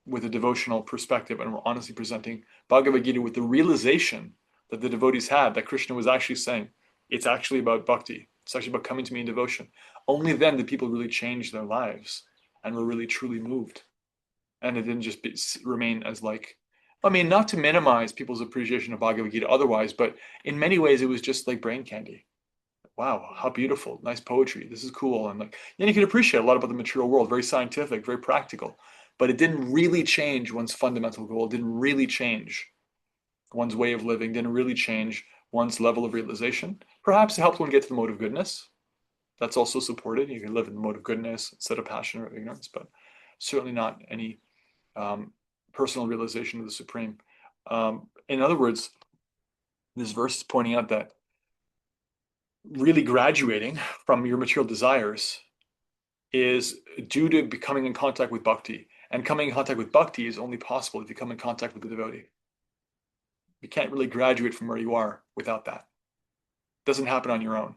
with a devotional perspective, and were honestly presenting Bhagavad Gita with the realization that the devotees had, that Krishna was actually saying, it's actually about bhakti. It's actually about coming to me in devotion. Only then did people really change their lives and were really truly moved. And it didn't just remain as not to minimize people's appreciation of Bhagavad Gita otherwise, but in many ways it was just like brain candy. Wow, how beautiful, nice poetry. This is cool. And you can appreciate a lot about the material world, very scientific, very practical. But it didn't really change one's fundamental goal. It didn't really change one's way of living, didn't really change one's level of realization. Perhaps it helped one get to the mode of goodness. That's also supported. You can live in the mode of goodness instead of passion or ignorance, but certainly not any personal realization of the Supreme. In other words, this verse is pointing out that really graduating from your material desires is due to becoming in contact with bhakti. And coming in contact with bhakti is only possible if you come in contact with the devotee. You can't really graduate from where you are without that. It doesn't happen on your own.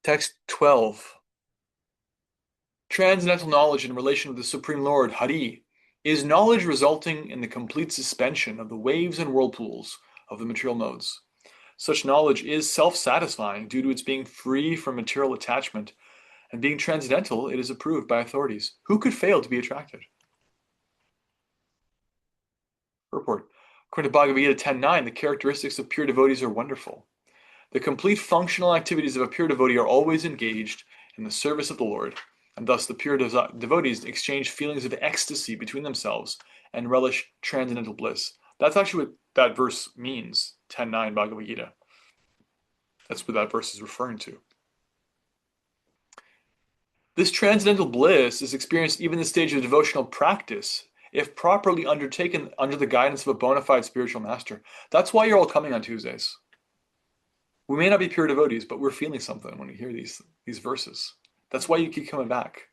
Text 12. Transcendental knowledge in relation to the Supreme Lord, Hari, is knowledge resulting in the complete suspension of the waves and whirlpools of the material modes. Such knowledge is self-satisfying due to its being free from material attachment, and being transcendental, it is approved by authorities. Who could fail to be attracted? Purport. According to Bhagavad Gita 10.9, the characteristics of pure devotees are wonderful. The complete functional activities of a pure devotee are always engaged in the service of the Lord, and thus the pure devotees exchange feelings of ecstasy between themselves and relish transcendental bliss. That's actually what that verse means, 10.9 Bhagavad Gita. That's what that verse is referring to. This transcendental bliss is experienced even in the stage of devotional practice, if properly undertaken under the guidance of a bona fide spiritual master. That's why you're all coming on Tuesdays. We may not be pure devotees, but we're feeling something when we hear these verses. That's why you keep coming back,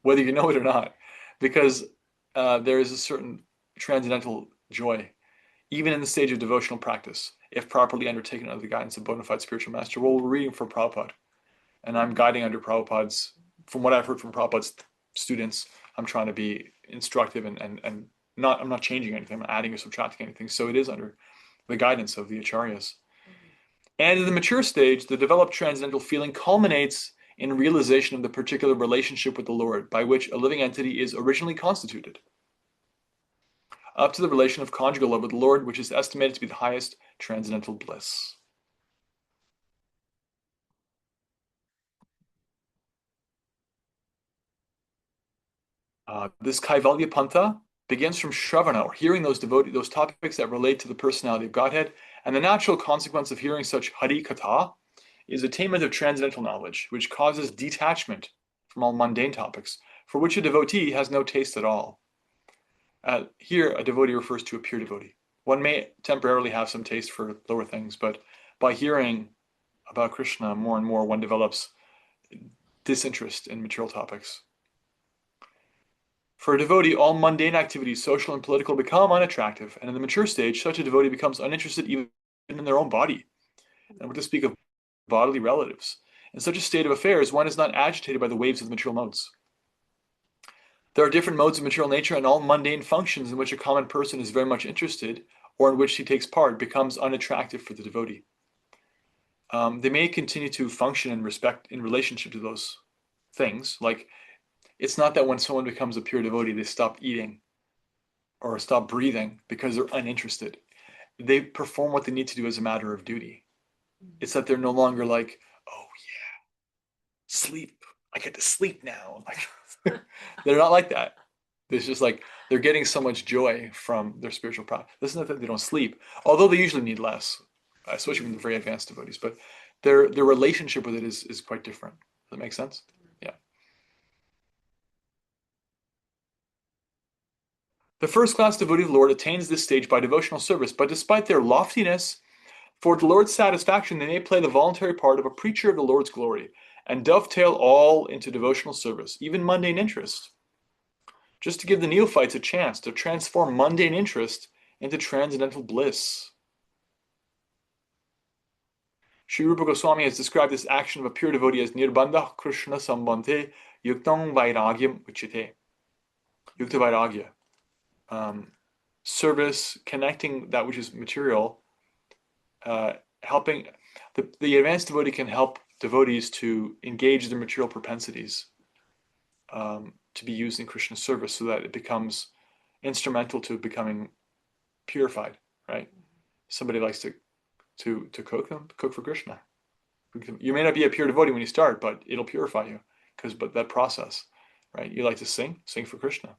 whether you know it or not, because there is a certain transcendental joy, even in the stage of devotional practice, if properly undertaken under the guidance of a bona fide spiritual master. Well, we're reading for Prabhupada, and I'm guiding under Prabhupada's, from what I've heard from Prabhupada's students, I'm trying to be instructive and I'm not changing anything, I'm not adding or subtracting anything. So it is under the guidance of the acharyas. And in the mature stage, the developed transcendental feeling culminates in realization of the particular relationship with the Lord, by which a living entity is originally constituted, up to the relation of conjugal love with the Lord, which is estimated to be the highest transcendental bliss. This Kaivalya Pantha begins from Shravana, or hearing those topics that relate to the personality of Godhead, and the natural consequence of hearing such Hari Katha is attainment of transcendental knowledge, which causes detachment from all mundane topics, for which a devotee has no taste at all. Here, a devotee refers to a pure devotee. One may temporarily have some taste for lower things, but by hearing about Krishna more and more, one develops disinterest in material topics. For a devotee, all mundane activities, social and political, become unattractive, and in the mature stage, such a devotee becomes uninterested even in their own body, and what to speak of bodily relatives. In such a state of affairs, one is not agitated by the waves of the material modes. There are different modes of material nature, and all mundane functions in which a common person is very much interested, or in which he takes part, becomes unattractive for the devotee. they may continue to function and respect in relationship to those things. Like, it's not that when someone becomes a pure devotee, they stop eating or stop breathing because they're uninterested. They perform what they need to do as a matter of duty. It's that they're no longer like, oh yeah, sleep. I get to sleep now. Like, they're not like that. It's just like they're getting so much joy from their spiritual practice. This is not that they don't sleep, although they usually need less, especially when they're very advanced devotees. But their relationship with it is quite different. Does that make sense? Yeah. The first class devotee of the Lord attains this stage by devotional service, but despite their loftiness, for the Lord's satisfaction, they may play the voluntary part of a preacher of the Lord's glory and dovetail all into devotional service, even mundane interest, just to give the neophytes a chance to transform mundane interest into transcendental bliss. Sri Rupa Goswami has described this action of a pure devotee as nirbandha krishna sambandhe yuktang vairagyam uchite. Yukta vairagya. Service, connecting that which is material, helping the advanced devotee can help devotees to engage their material propensities to be used in Krishna's service, so that it becomes instrumental to becoming purified. Right? Somebody likes to cook for Krishna. You may not be a pure devotee when you start, but it'll purify you but that process, right? You like to sing for Krishna,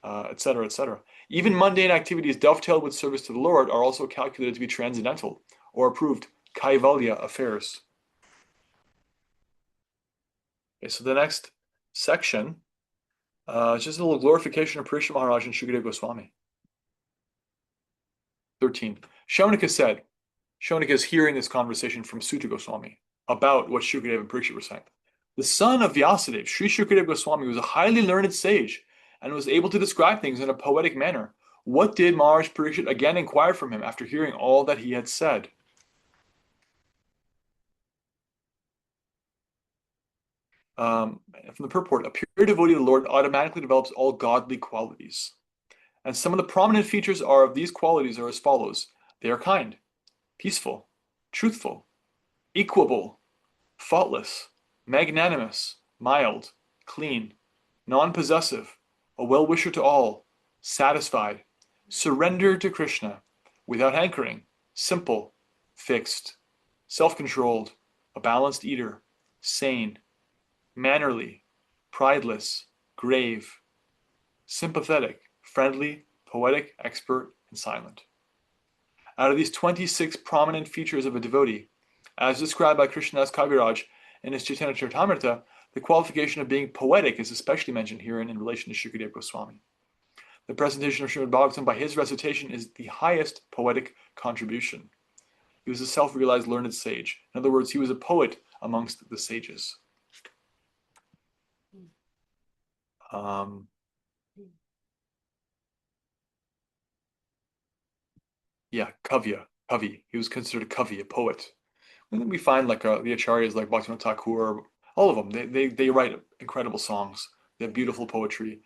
etc., etc. Even mundane activities dovetailed with service to the Lord are also calculated to be transcendental or approved kaivalya affairs. Okay, so the next section is just a little glorification of Parikshit Maharaj and Shukadeva Goswami. 13. Shaunika is hearing this conversation from Suta Goswami about what Shukadeva and Parikshit were saying. The son of Vyasadeva, Sri Shukadeva Goswami, was a highly learned sage and was able to describe things in a poetic manner. What did Maharaj Parikshit again inquire from him after hearing all that he had said? From the purport, a pure devotee of the Lord automatically develops all godly qualities. And some of the prominent features of these qualities are as follows. They are kind, peaceful, truthful, equable, faultless, magnanimous, mild, clean, non-possessive, a well-wisher to all, satisfied, surrendered to Krishna, without hankering, simple, fixed, self-controlled, a balanced eater, sane, mannerly, prideless, grave, sympathetic, friendly, poetic, expert, and silent. Out of these 26 prominent features of a devotee, as described by Krishnadas Kaviraj in his Chaitanya Charitamrita, the qualification of being poetic is especially mentioned herein in relation to Shukadeva Goswami. The presentation of Srimad Bhagavatam by his recitation is the highest poetic contribution. He was a self-realized learned sage. In other words, he was a poet amongst the sages. Kavi. He was considered a kavi, a poet. And then we find like the acharyas like Bhaktivinoda Thakur, all of them. They write incredible songs. They have beautiful poetry.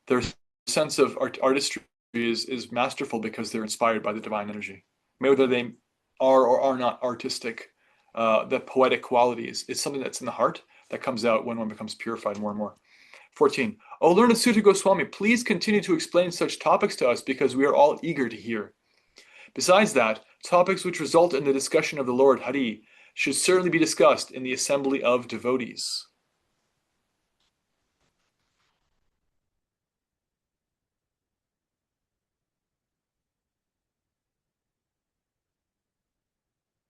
Their sense of artistry is masterful because they're inspired by the divine energy. Whether they are or are not artistic, the poetic qualities is something that's in the heart that comes out when one becomes purified more and more. 14. O learned Suta Goswami, please continue to explain such topics to us because we are all eager to hear. Besides that, topics which result in the discussion of the Lord Hari should certainly be discussed in the assembly of devotees.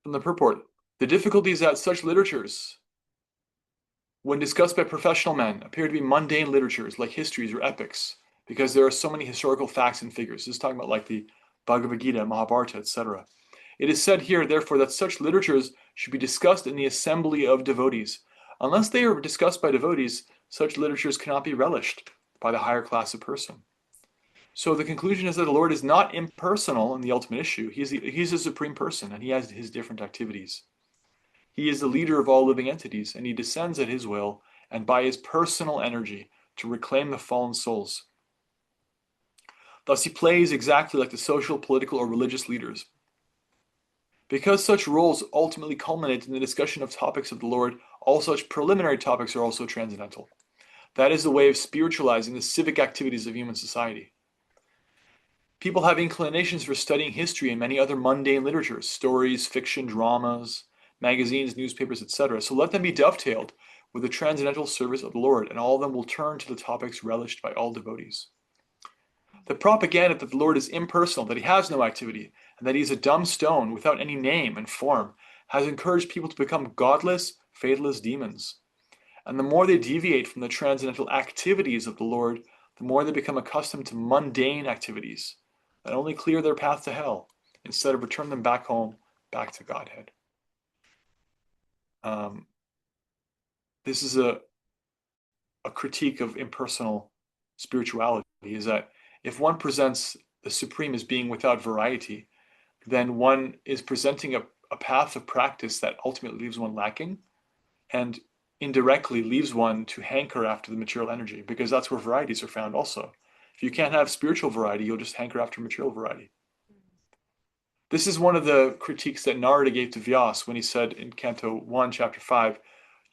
From the purport, the difficulties that such literatures, when discussed by professional men, appear to be mundane literatures like histories or epics, because there are so many historical facts and figures. This is talking about like the Bhagavad Gita, Mahabharata, etc. It is said here, therefore, that such literatures should be discussed in the assembly of devotees. Unless they are discussed by devotees, such literatures cannot be relished by the higher class of person. So the conclusion is that the Lord is not impersonal in the ultimate issue. He's a supreme person, and he has his different activities. He is the leader of all living entities, and he descends at his will and by his personal energy to reclaim the fallen souls. Thus he plays exactly like the social, political, or religious leaders. Because such roles ultimately culminate in the discussion of topics of the Lord, all such preliminary topics are also transcendental. That is the way of spiritualizing the civic activities of human society. People have inclinations for studying history and many other mundane literatures, stories, fiction, dramas, magazines, newspapers, etc. So let them be dovetailed with the transcendental service of the Lord, and all of them will turn to the topics relished by all devotees. The propaganda that the Lord is impersonal, that he has no activity, and that he is a dumb stone without any name and form, has encouraged people to become godless, fatalist demons. And the more they deviate from the transcendental activities of the Lord, the more they become accustomed to mundane activities that only clear their path to hell, instead of return them back home, back to Godhead. This is a critique of impersonal spirituality, is that if one presents the Supreme as being without variety, then one is presenting a path of practice that ultimately leaves one lacking and indirectly leaves one to hanker after the material energy, because that's where varieties are found also. If you can't have spiritual variety, you'll just hanker after material variety. This is one of the critiques that Narada gave to Vyas when he said in Canto 1, Chapter 5,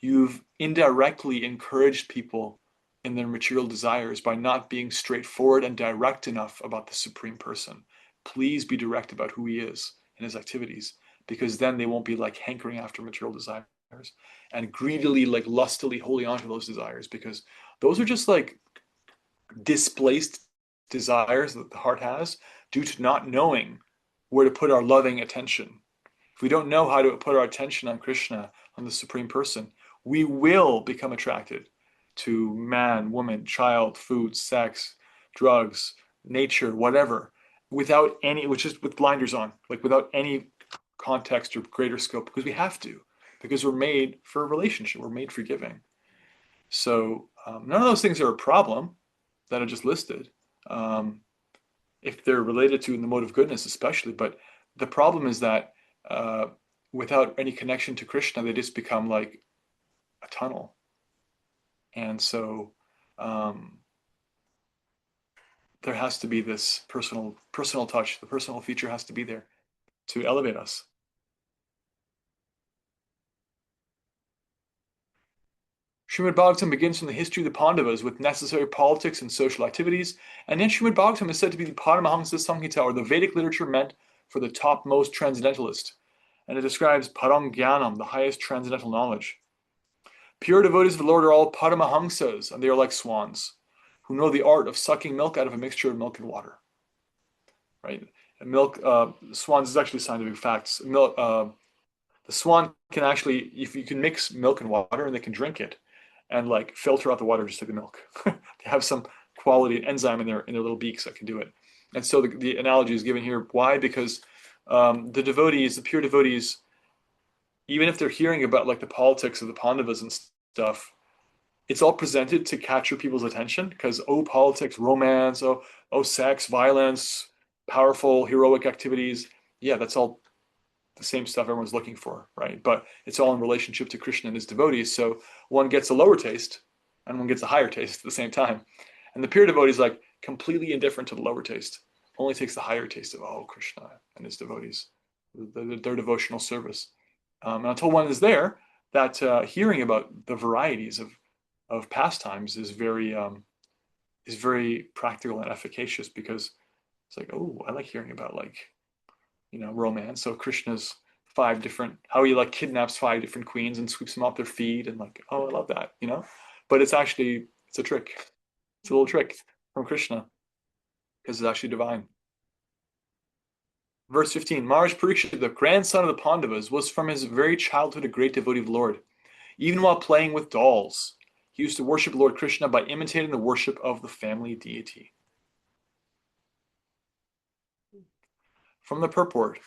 you've indirectly encouraged people in their material desires by not being straightforward and direct enough about the Supreme Person. Please be direct about who he is and his activities, because then they won't be like hankering after material desires and greedily, like lustily holding on to those desires, because those are just like displaced desires that the heart has due to not knowing where to put our loving attention. If we don't know how to put our attention on Krishna, on the Supreme Person, we will become attracted to man, woman, child, food, sex, drugs, nature, whatever, without any, which is with blinders on, like without any context or greater scope, because we have to, because we're made for a relationship, we're made for giving. So none of those things are a problem that are just listed, if they're related to in the mode of goodness especially, but the problem is that without any connection to Krishna, they just become like a tunnel. And so there has to be this personal touch. The personal feature has to be there to elevate us. Srimad Bhagavatam begins from the history of the Pandavas with necessary politics and social activities, and then Srimad Bhagavatam is said to be the Paramahamsa Samhita, or the Vedic literature meant for the topmost transcendentalist, and it describes Param Jnanam, the highest transcendental knowledge. Pure devotees of the Lord are all Paramahamsas, and they are like swans, who know the art of sucking milk out of a mixture of milk and water. Right? And milk, swans is actually scientific facts. Milk, the swan can actually, if you can mix milk and water, and they can drink it, and like filter out the water just like the milk. They have some quality, an enzyme in their little beaks that can do it. And so the analogy is given here. Why? Because the devotees, the pure devotees, even if they're hearing about like the politics of the Pandavas and stuff, it's all presented to capture people's attention, because politics, romance, sex, violence, powerful, heroic activities. Yeah, that's all the same stuff everyone's looking for, right? But it's all in relationship to Krishna and his devotees. So one gets a lower taste and one gets a higher taste at the same time. And the pure devotee is like completely indifferent to the lower taste, only takes the higher taste of, Krishna and his devotees, their devotional service. And until one is there, that hearing about the varieties of pastimes is very practical and efficacious, because it's like, I like hearing about like, romance. So Krishna's how he like kidnaps 5 different queens and sweeps them off their feet, and like, I love that, But it's a trick. It's a little trick from Krishna, because it's actually divine. Verse 15, Maharaj Parikshit, the grandson of the Pandavas, was from his very childhood a great devotee of the Lord. Even while playing with dolls, he used to worship Lord Krishna by imitating the worship of the family deity. From the purport,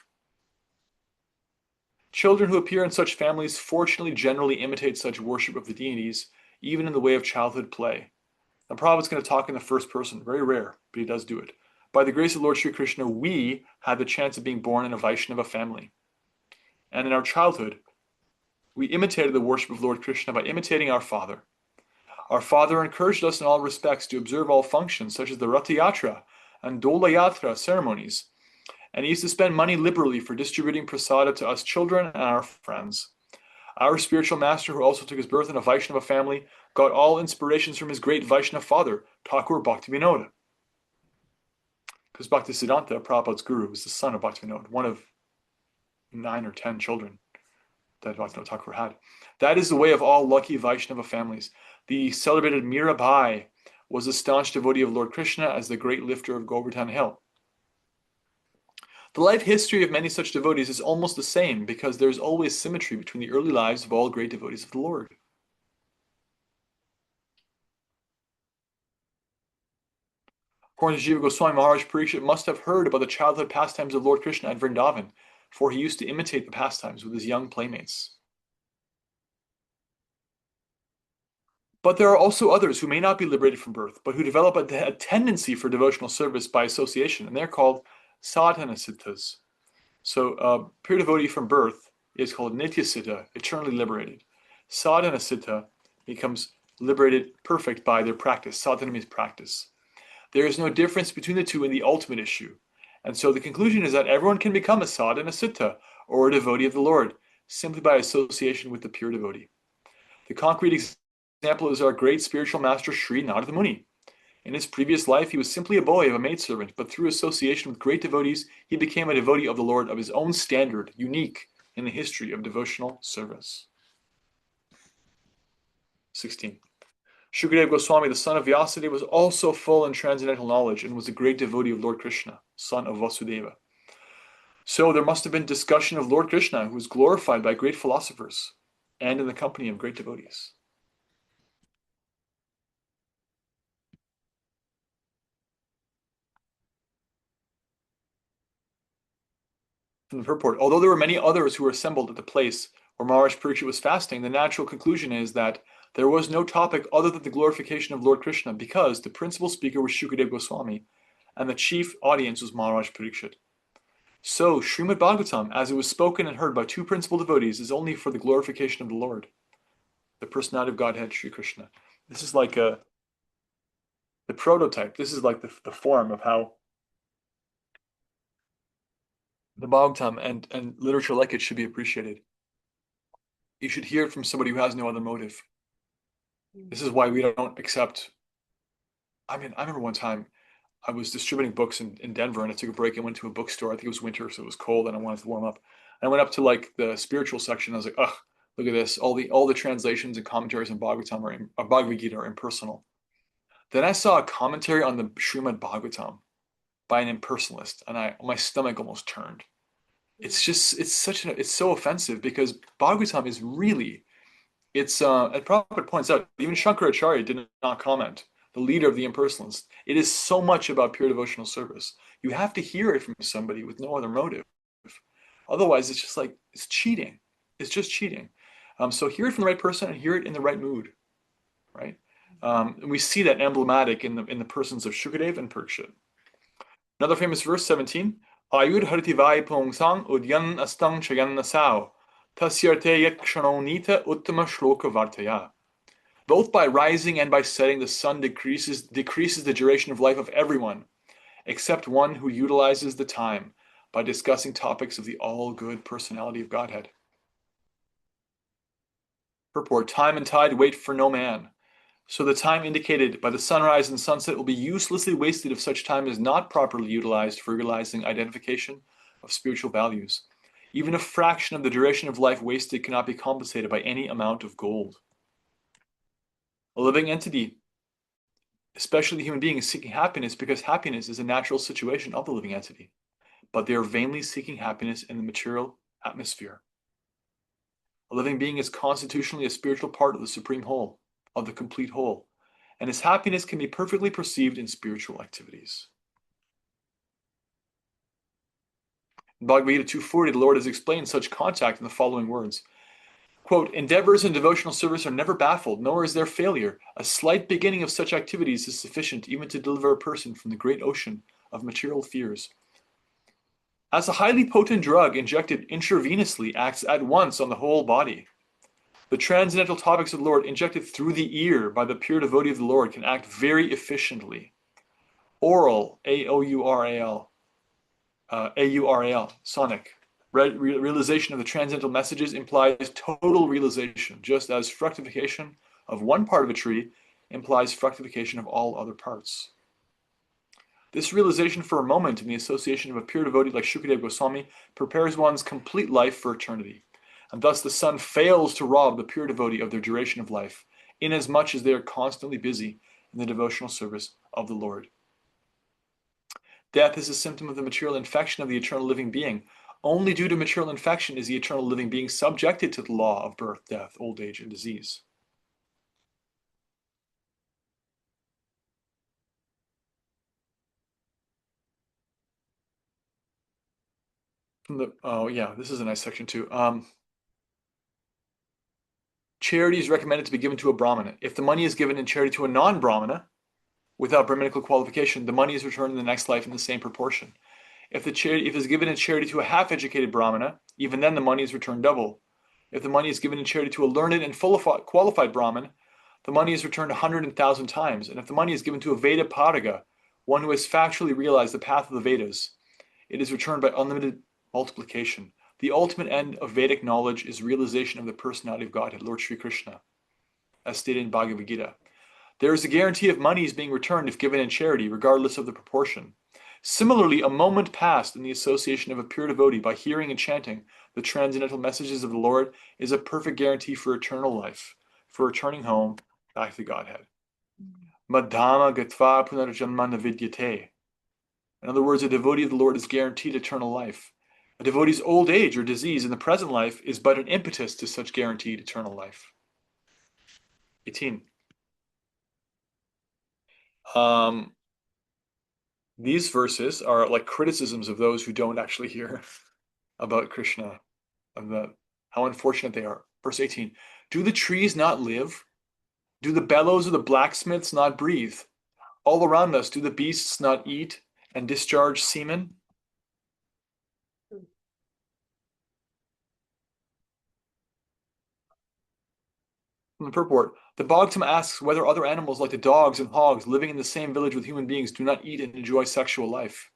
children who appear in such families fortunately generally imitate such worship of the deities, even in the way of childhood play. Now, Prabhupada's going to talk in the first person, very rare, but he does do it. By the grace of Lord Sri Krishna, we had the chance of being born in a Vaishnava family. And in our childhood, we imitated the worship of Lord Krishna by imitating our father. Our father encouraged us in all respects to observe all functions, such as the Ratha Yatra and Dola Yatra ceremonies, and he used to spend money liberally for distributing prasada to us children and our friends. Our spiritual master, who also took his birth in a Vaishnava family, got all inspirations from his great Vaishnava father, Thakur Bhaktivinoda. Because Bhaktisiddhanta, Prabhupada's guru, was the son of Bhaktivinoda, one of 9 or 10 children that Bhaktivinoda Thakur had. That is the way of all lucky Vaishnava families. The celebrated Mirabai was a staunch devotee of Lord Krishna as the great lifter of Govardhan Hill. The life history of many such devotees is almost the same because there is always symmetry between the early lives of all great devotees of the Lord. According to Jiva Goswami, Maharaj Parikshit must have heard about the childhood pastimes of Lord Krishna at Vrindavan, for he used to imitate the pastimes with his young playmates. But there are also others who may not be liberated from birth, but who develop a tendency for devotional service by association, and they're called sadhana siddhas. So a pure devotee from birth is called nitya siddha, eternally liberated. Sadhana siddha becomes liberated perfect by their practice. Sadhana means practice. There is no difference between the two in the ultimate issue. And so the conclusion is that everyone can become a sadhana siddha, or a devotee of the Lord, simply by association with the pure devotee. The concrete example is our great spiritual master Sri Narada Muni. In his previous life, he was simply a boy of a maidservant, but through association with great devotees, he became a devotee of the Lord of his own standard, unique in the history of devotional service. 16. Shukadeva Goswami, the son of Vyasadeva, was also full in transcendental knowledge and was a great devotee of Lord Krishna, son of Vasudeva. So there must have been discussion of Lord Krishna, who was glorified by great philosophers and in the company of great devotees. From the purport, although there were many others who were assembled at the place where Maharaj Parikshit was fasting, the natural conclusion is that there was no topic other than the glorification of Lord Krishna, because the principal speaker was Shukadeva Goswami and the chief audience was Maharaj Parikshit. So Srimad Bhagavatam, as it was spoken and heard by two principal devotees, is only for the glorification of the Lord, the personality of Godhead, Sri Krishna. This is like the prototype. This is like the form of how the Bhagavatam and literature like it should be appreciated. You should hear it from somebody who has no other motive. This is why we don't accept. I remember one time I was distributing books in Denver, and I took a break and went to a bookstore. I think it was winter, so it was cold, and I wanted to warm up. And I went up to like the spiritual section. I was like, "Ugh, look at this! All the translations and commentaries on Bhagavatam Bhagavad Gita are impersonal." Then I saw a commentary on the Srimad Bhagavatam by an impersonalist, and my stomach almost turned. It's so offensive, because Bhagavatam is really, as Prabhupada points out, even Shankaracharya did not comment, the leader of the impersonalists. It is so much about pure devotional service. You have to hear it from somebody with no other motive. Otherwise, it's just like, it's cheating. It's just cheating. So hear it from the right person and hear it in the right mood, right? And we see that emblematic in the persons of Shukadeva and Parikshit. Another famous verse, 17, Ayur hariti vai pongsang udyan astang chayan nasao, tasyarte yet kshanonita uttama shloka vartaya. Both by rising and by setting, the sun decreases the duration of life of everyone, except one who utilizes the time by discussing topics of the all-good personality of Godhead. Purport, time and tide wait for no man. So the time indicated by the sunrise and sunset will be uselessly wasted if such time is not properly utilized for realizing identification of spiritual values. Even a fraction of the duration of life wasted cannot be compensated by any amount of gold. A living entity, especially the human being, is seeking happiness because happiness is a natural situation of the living entity. But they are vainly seeking happiness in the material atmosphere. A living being is constitutionally a spiritual part of the supreme whole, of the complete whole, and his happiness can be perfectly perceived in spiritual activities. In Bhagavad Gita 240, the Lord has explained such contact in the following words. Quote, endeavors in devotional service are never baffled, nor is there failure. A slight beginning of such activities is sufficient even to deliver a person from the great ocean of material fears. As a highly potent drug injected intravenously acts at once on the whole body, the transcendental topics of the Lord injected through the ear by the pure devotee of the Lord can act very efficiently. Oral, A-O-U-R-A-L, AURAL, sonic. Realization of the transcendental messages implies total realization, just as fructification of one part of a tree implies fructification of all other parts. This realization for a moment in the association of a pure devotee like Shukadeva Goswami prepares one's complete life for eternity, and thus the sun fails to rob the pure devotee of their duration of life, inasmuch as they are constantly busy in the devotional service of the Lord. Death is a symptom of the material infection of the eternal living being. Only due to material infection is the eternal living being subjected to the law of birth, death, old age, and disease. This is a nice section too. Charity is recommended to be given to a Brahmana. If the money is given in charity to a non-Brahmana, without Brahminical qualification, the money is returned in the next life in the same proportion. If it's given in charity to a half-educated Brahmana, even then the money is returned double. If the money is given in charity to a learned and fully qualified Brahmin, the money is returned 100,000 times. And if the money is given to a Veda Padaga, one who has factually realized the path of the Vedas, it is returned by unlimited multiplication. The ultimate end of Vedic knowledge is realization of the personality of Godhead, Lord Sri Krishna, as stated in Bhagavad Gita. There is a guarantee of monies being returned if given in charity, regardless of the proportion. Similarly, a moment passed in the association of a pure devotee by hearing and chanting the transcendental messages of the Lord is a perfect guarantee for eternal life, for returning home back to Godhead. Madhama gatva punarjanma navidyate. In other words, a devotee of the Lord is guaranteed eternal life. A devotee's old age or disease in the present life is but an impetus to such guaranteed eternal life. 18. These verses are like criticisms of those who don't actually hear about Krishna, of how unfortunate they are. Verse 18, do the trees not live? Do the bellows of the blacksmiths not breathe? All around us, do the beasts not eat and discharge semen? From the purport, the Bhagavatam asks whether other animals like the dogs and hogs living in the same village with human beings do not eat and enjoy sexual life.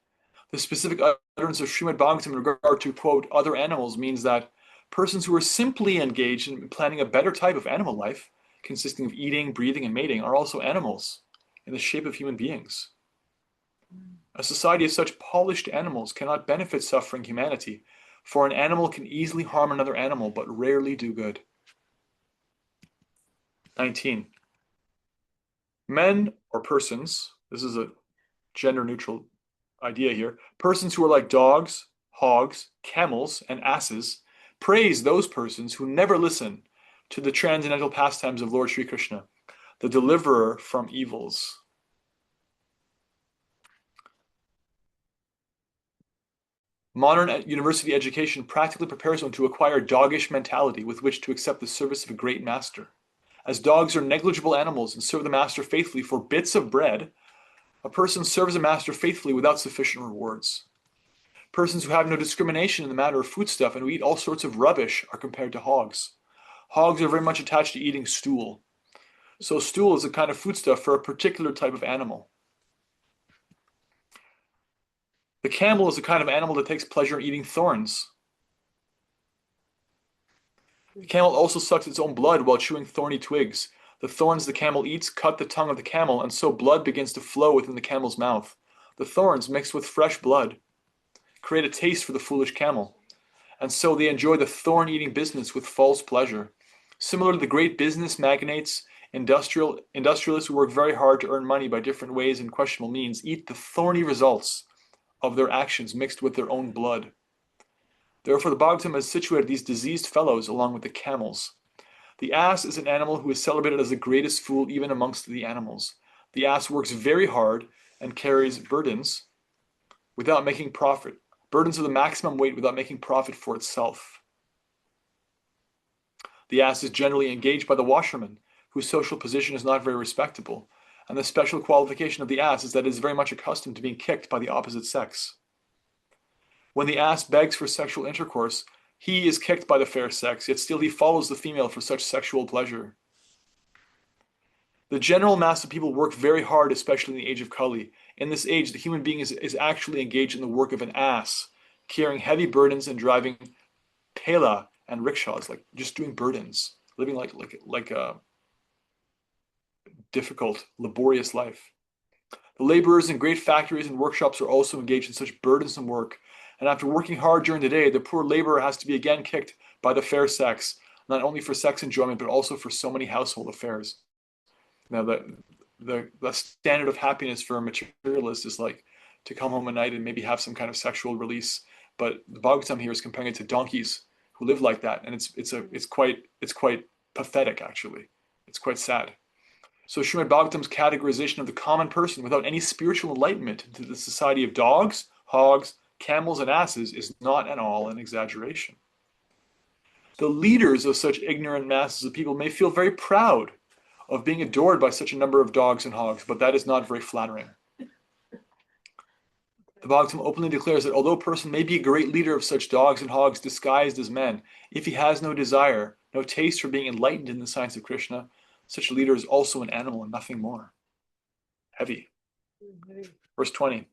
The specific utterance of Srimad Bhagavatam in regard to, quote, other animals means that persons who are simply engaged in planning a better type of animal life, consisting of eating, breathing, and mating, are also animals in the shape of human beings. A society of such polished animals cannot benefit suffering humanity, for an animal can easily harm another animal, but rarely do good. 19. Men or persons, this is a gender-neutral idea here, persons who are like dogs, hogs, camels, and asses, praise those persons who never listen to the transcendental pastimes of Lord Sri Krishna, the deliverer from evils. Modern university education practically prepares one to acquire doggish mentality with which to accept the service of a great master. As dogs are negligible animals and serve the master faithfully for bits of bread, a person serves a master faithfully without sufficient rewards. Persons who have no discrimination in the matter of foodstuff and who eat all sorts of rubbish are compared to hogs. Hogs are very much attached to eating stool. So stool is a kind of foodstuff for a particular type of animal. The camel is a kind of animal that takes pleasure in eating thorns. The camel also sucks its own blood while chewing thorny twigs. The thorns the camel eats cut the tongue of the camel, and so blood begins to flow within the camel's mouth. The thorns, mixed with fresh blood, create a taste for the foolish camel, and so they enjoy the thorn-eating business with false pleasure. Similarly, the great business magnates, industrialists who work very hard to earn money by different ways and questionable means, eat the thorny results of their actions mixed with their own blood. Therefore, the Bhagavatam has situated these diseased fellows along with the camels. The ass is an animal who is celebrated as the greatest fool even amongst the animals. The ass works very hard and carries burdens without making profit, burdens of the maximum weight without making profit for itself. The ass is generally engaged by the washerman, whose social position is not very respectable, and the special qualification of the ass is that it is very much accustomed to being kicked by the opposite sex. When the ass begs for sexual intercourse, he is kicked by the fair sex, yet still he follows the female for such sexual pleasure. The general mass of people work very hard, especially in the age of Kali. In this age, the human being is actually engaged in the work of an ass, carrying heavy burdens and driving pela and rickshaws, like just doing burdens, living like a difficult, laborious life. The laborers in great factories and workshops are also engaged in such burdensome work, and after working hard during the day, the poor laborer has to be again kicked by the fair sex, not only for sex enjoyment, but also for so many household affairs. Now, the standard of happiness for a materialist is like to come home at night and maybe have some kind of sexual release. But the Bhagavatam here is comparing it to donkeys who live like that, and it's quite pathetic actually. It's quite sad. So Srimad Bhagavatam's categorization of the common person without any spiritual enlightenment into the society of dogs, hogs, camels, and asses is not at all an exaggeration. The leaders of such ignorant masses of people may feel very proud of being adored by such a number of dogs and hogs, but that is not very flattering. The Bhagavatam openly declares that although a person may be a great leader of such dogs and hogs disguised as men, if he has no desire, no taste for being enlightened in the science of Krishna, such a leader is also an animal and nothing more. Heavy. Verse 20.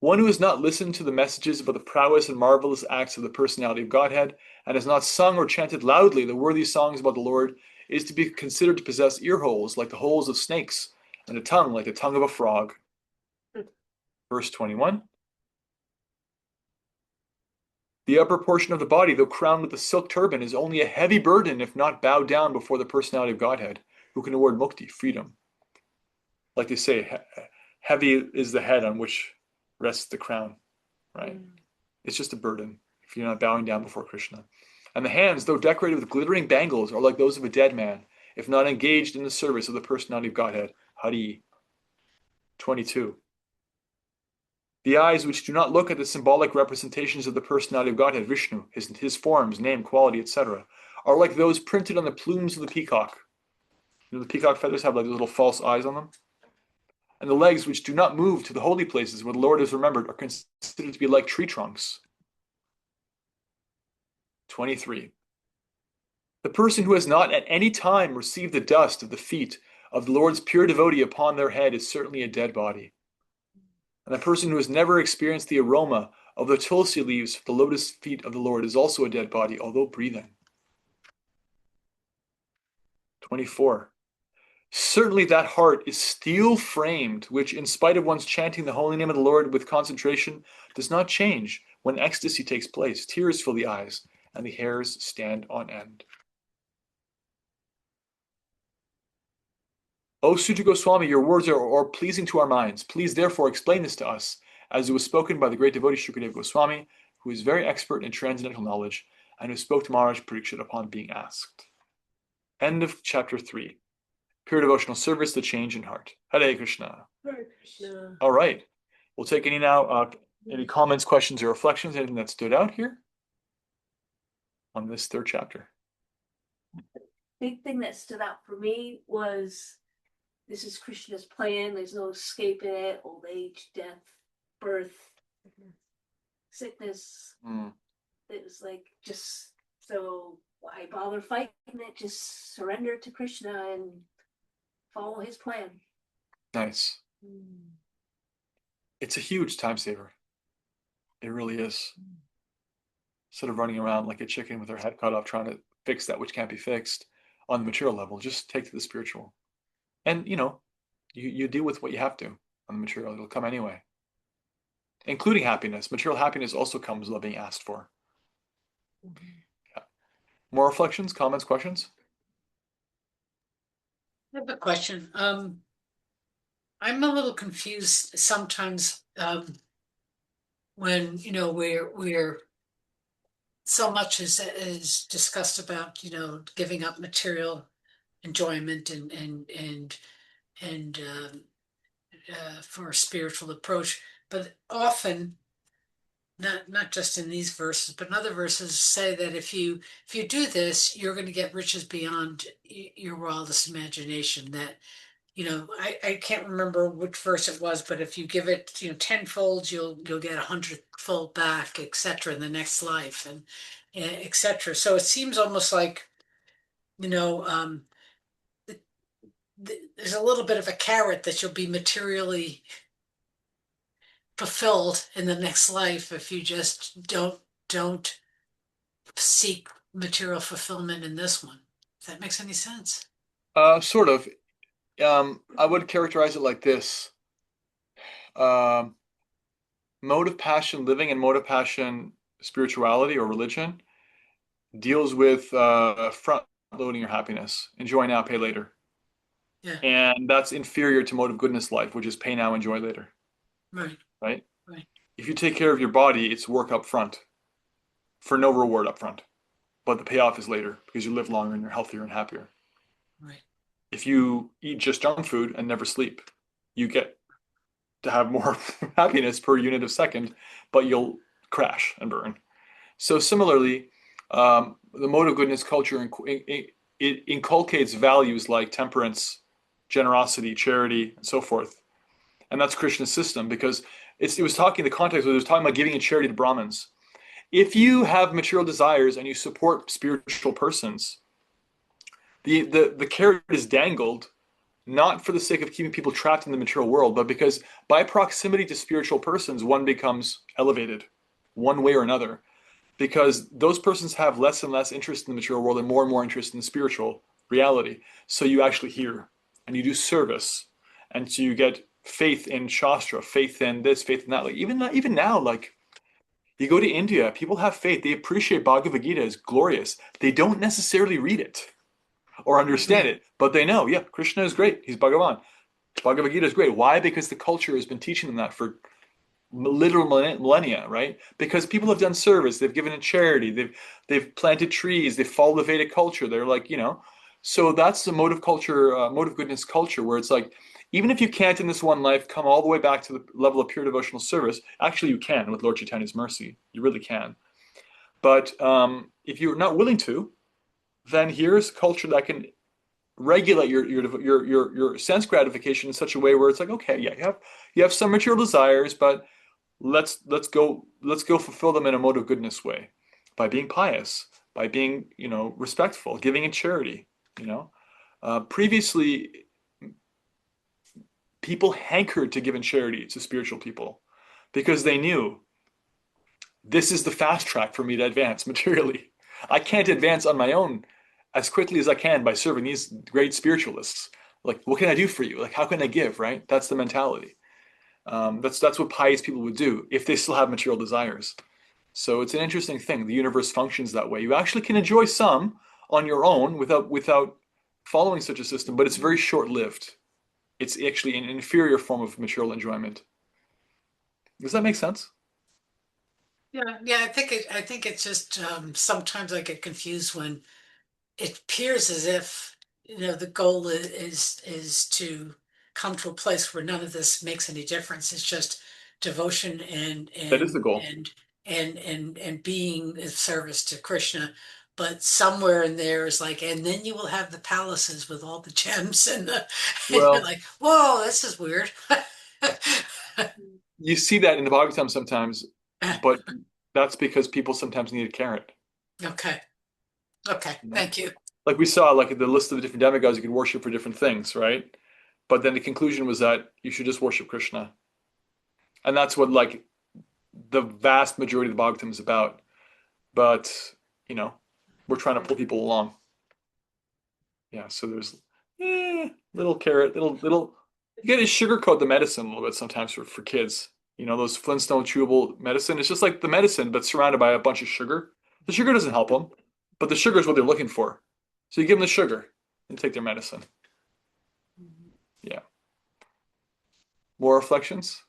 One who has not listened to the messages about the prowess and marvelous acts of the personality of Godhead, and has not sung or chanted loudly the worthy songs about the Lord, is to be considered to possess ear holes like the holes of snakes, and a tongue like the tongue of a frog. Verse 21. The upper portion of the body, though crowned with a silk turban, is only a heavy burden if not bowed down before the personality of Godhead, who can award mukti, freedom. Like they say, heavy is the head on which rests the crown, right? It's just a burden if you're not bowing down before Krishna. And the hands, though decorated with glittering bangles, are like those of a dead man, if not engaged in the service of the personality of Godhead. Hari. 22. The eyes which do not look at the symbolic representations of the personality of Godhead, Vishnu, his forms, name, quality, etc., are like those printed on the plumes of the peacock. You know, the peacock feathers have like little false eyes on them. And the legs which do not move to the holy places where the Lord is remembered are considered to be like tree trunks. 23. The person who has not at any time received the dust of the feet of the Lord's pure devotee upon their head is certainly a dead body. And the person who has never experienced the aroma of the tulsi leaves of the lotus feet of the Lord is also a dead body, although breathing. 24. Certainly that heart is steel framed, which, in spite of one's chanting the holy name of the Lord with concentration, does not change when ecstasy takes place. Tears fill the eyes, and the hairs stand on end. O Sutta Goswami, your words are pleasing to our minds. Please therefore explain this to us, as it was spoken by the great devotee Shukadeva Goswami, who is very expert in transcendental knowledge, and who spoke to Maharaj Parikshit upon being asked. End of chapter 3. Pure devotional service, the change in heart. Hare Krishna. Hare Krishna. All right. We'll take any comments, questions, or reflections, anything that stood out here on this third chapter. Big thing that stood out for me was this is Krishna's plan. There's no escaping it. Old age, death, birth, sickness. It was like, just, so why bother fighting it? Just surrender to Krishna and follow his plan. Nice. It's a huge time saver. It really is. Instead of running around like a chicken with her head cut off trying to fix that which can't be fixed on the material level, just take to the spiritual. And, you deal with what you have to on the material. It'll come anyway. Including happiness. Material happiness also comes without being asked for. Yeah. More reflections, comments, questions? I have a question. I'm a little confused sometimes when we're so much is discussed about giving up material enjoyment and for a spiritual approach, but often not just in these verses, but in other verses say that if you do this, you're going to get riches beyond your wildest imagination. That I can't remember which verse it was, but if you give it tenfold, you'll get 100-fold back, etc. in the next life, and etc. So it seems almost like there's a little bit of a carrot that you'll be materially fulfilled in the next life if you just don't seek material fulfillment in this one. If that makes any sense. Sort of. I would characterize it like this. Um, Mode of passion living and mode of passion spirituality or religion deals with front loading your happiness. Enjoy now, pay later. Yeah. And that's inferior to mode of goodness life, which is pay now, enjoy later. Right. Right? Right. If you take care of your body, it's work up front for no reward up front. But the payoff is later because you live longer and you're healthier and happier. Right. If you eat just junk food and never sleep, you get to have more happiness per unit of second, but you'll crash and burn. So similarly, the mode of goodness culture it inculcates values like temperance, generosity, charity, and so forth. And that's Krishna's system because it was talking, the context was it was talking about giving a charity to Brahmins. If you have material desires and you support spiritual persons, the carrot is dangled not for the sake of keeping people trapped in the material world, but because by proximity to spiritual persons, one becomes elevated one way or another. Because those persons have less and less interest in the material world and more interest in the spiritual reality. So you actually hear and you do service, and so you get faith in Shastra, faith in this, faith in that. Like even now, like you go to India, people have faith. They appreciate Bhagavad Gita as glorious. They don't necessarily read it or understand it, but they know, yeah, Krishna is great. He's Bhagavan. Bhagavad Gita is great. Why? Because the culture has been teaching them that for literal millennia, right? Because people have done service, they've given in charity, they've planted trees, they follow the Vedic culture. They're like, so that's the mode of culture, mode of goodness culture, where it's like, even if you can't in this one life come all the way back to the level of pure devotional service, actually you can with Lord Chaitanya's mercy. You really can. But if you're not willing to, then here's culture that can regulate your sense gratification in such a way where it's like, okay, yeah, you have some material desires, but let's go fulfill them in a mode of goodness way by being pious, by being respectful, giving in charity. Previously people hankered to give in charity to spiritual people because they knew this is the fast track for me to advance materially. I can't advance on my own as quickly as I can by serving these great spiritualists. Like, what can I do for you? Like, how can I give? Right? That's the mentality. That's what pious people would do if they still have material desires. So it's an interesting thing. The universe functions that way. You actually can enjoy some on your own without following such a system, but it's very short-lived. It's actually an inferior form of material enjoyment. Does that make sense? Yeah. I think it's just sometimes I get confused when it appears as if the goal is to come to a place where none of this makes any difference. It's just devotion and That is the and goal. and and being of service to Krishna. But somewhere in there is like, and then you will have the palaces with all the gems and you're Well, like, whoa, this is weird. you see that in the Bhagavatam sometimes, but that's because people sometimes need a carrot. Okay. Okay. You know? Thank you. Like we saw, like the list of the different demigods you could worship for different things, right? But then the conclusion was that you should just worship Krishna, and that's what like the vast majority of the Bhagavatam is about. But you know, we're trying to pull people along. Yeah, so there's little carrot, little. You got to sugarcoat the medicine a little bit sometimes for kids. Those Flintstone chewable medicine. It's just like the medicine, but surrounded by a bunch of sugar. The sugar doesn't help them, but the sugar is what they're looking for. So you give them the sugar and take their medicine. Yeah. More reflections?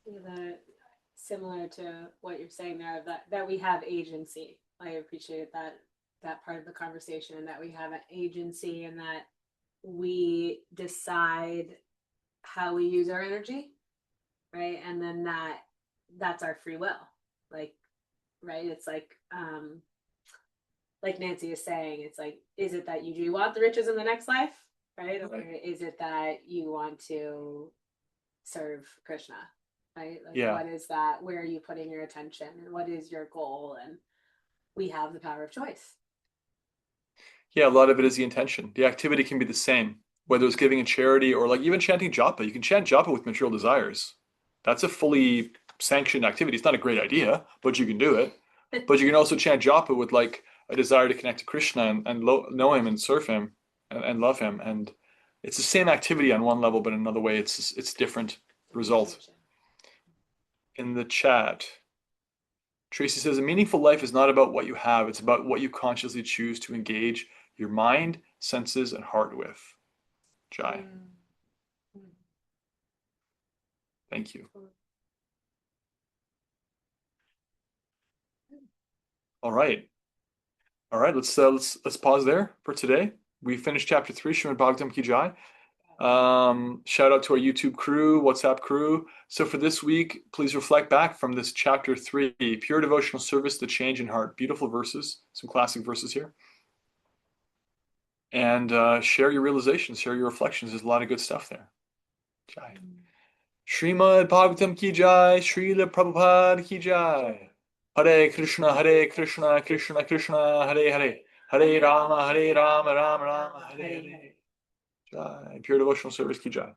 That similar to what you're saying there, that we have agency. I appreciate that part of the conversation, and that we have an agency, and that we decide how we use our energy, right? And then that's our free will. Like, right? It's like Nancy is saying, it's like, is it that you do want the riches in the next life, right? Or is it that you want to serve Krishna, right? Like, Yeah. what is that? Where are you putting your attention, and what is your goal? And we have the power of choice. Yeah, a lot of it is the intention. The activity can be the same, whether it's giving a charity or like even chanting japa. You can chant japa with material desires. That's a fully sanctioned activity. It's not a great idea, but you can do it. But you can also chant japa with like a desire to connect to Krishna and know him and serve him and love him. And it's the same activity on one level, but in another way, it's different result. In the chat, Tracy says, a meaningful life is not about what you have. It's about what you consciously choose to engage your mind, senses, and heart with. Jai. Thank you. All right. Let's pause there for today. We finished chapter 3, Srimad Bhagavatam Ki Jai. Shout out to our YouTube crew, WhatsApp crew. So for this week, please reflect back from this chapter 3, pure devotional service, the change in heart. Beautiful verses, some classic verses here. And share your realizations, share your reflections. There's a lot of good stuff there. Jai. Srimad Bhagavatam Ki Jai, Srila Prabhupada Ki Jai. Hare Krishna, Krishna Krishna, Hare Hare. Hare Rama, Rama Rama, Hare Hare. Jai. Pure devotional service Ki Jai.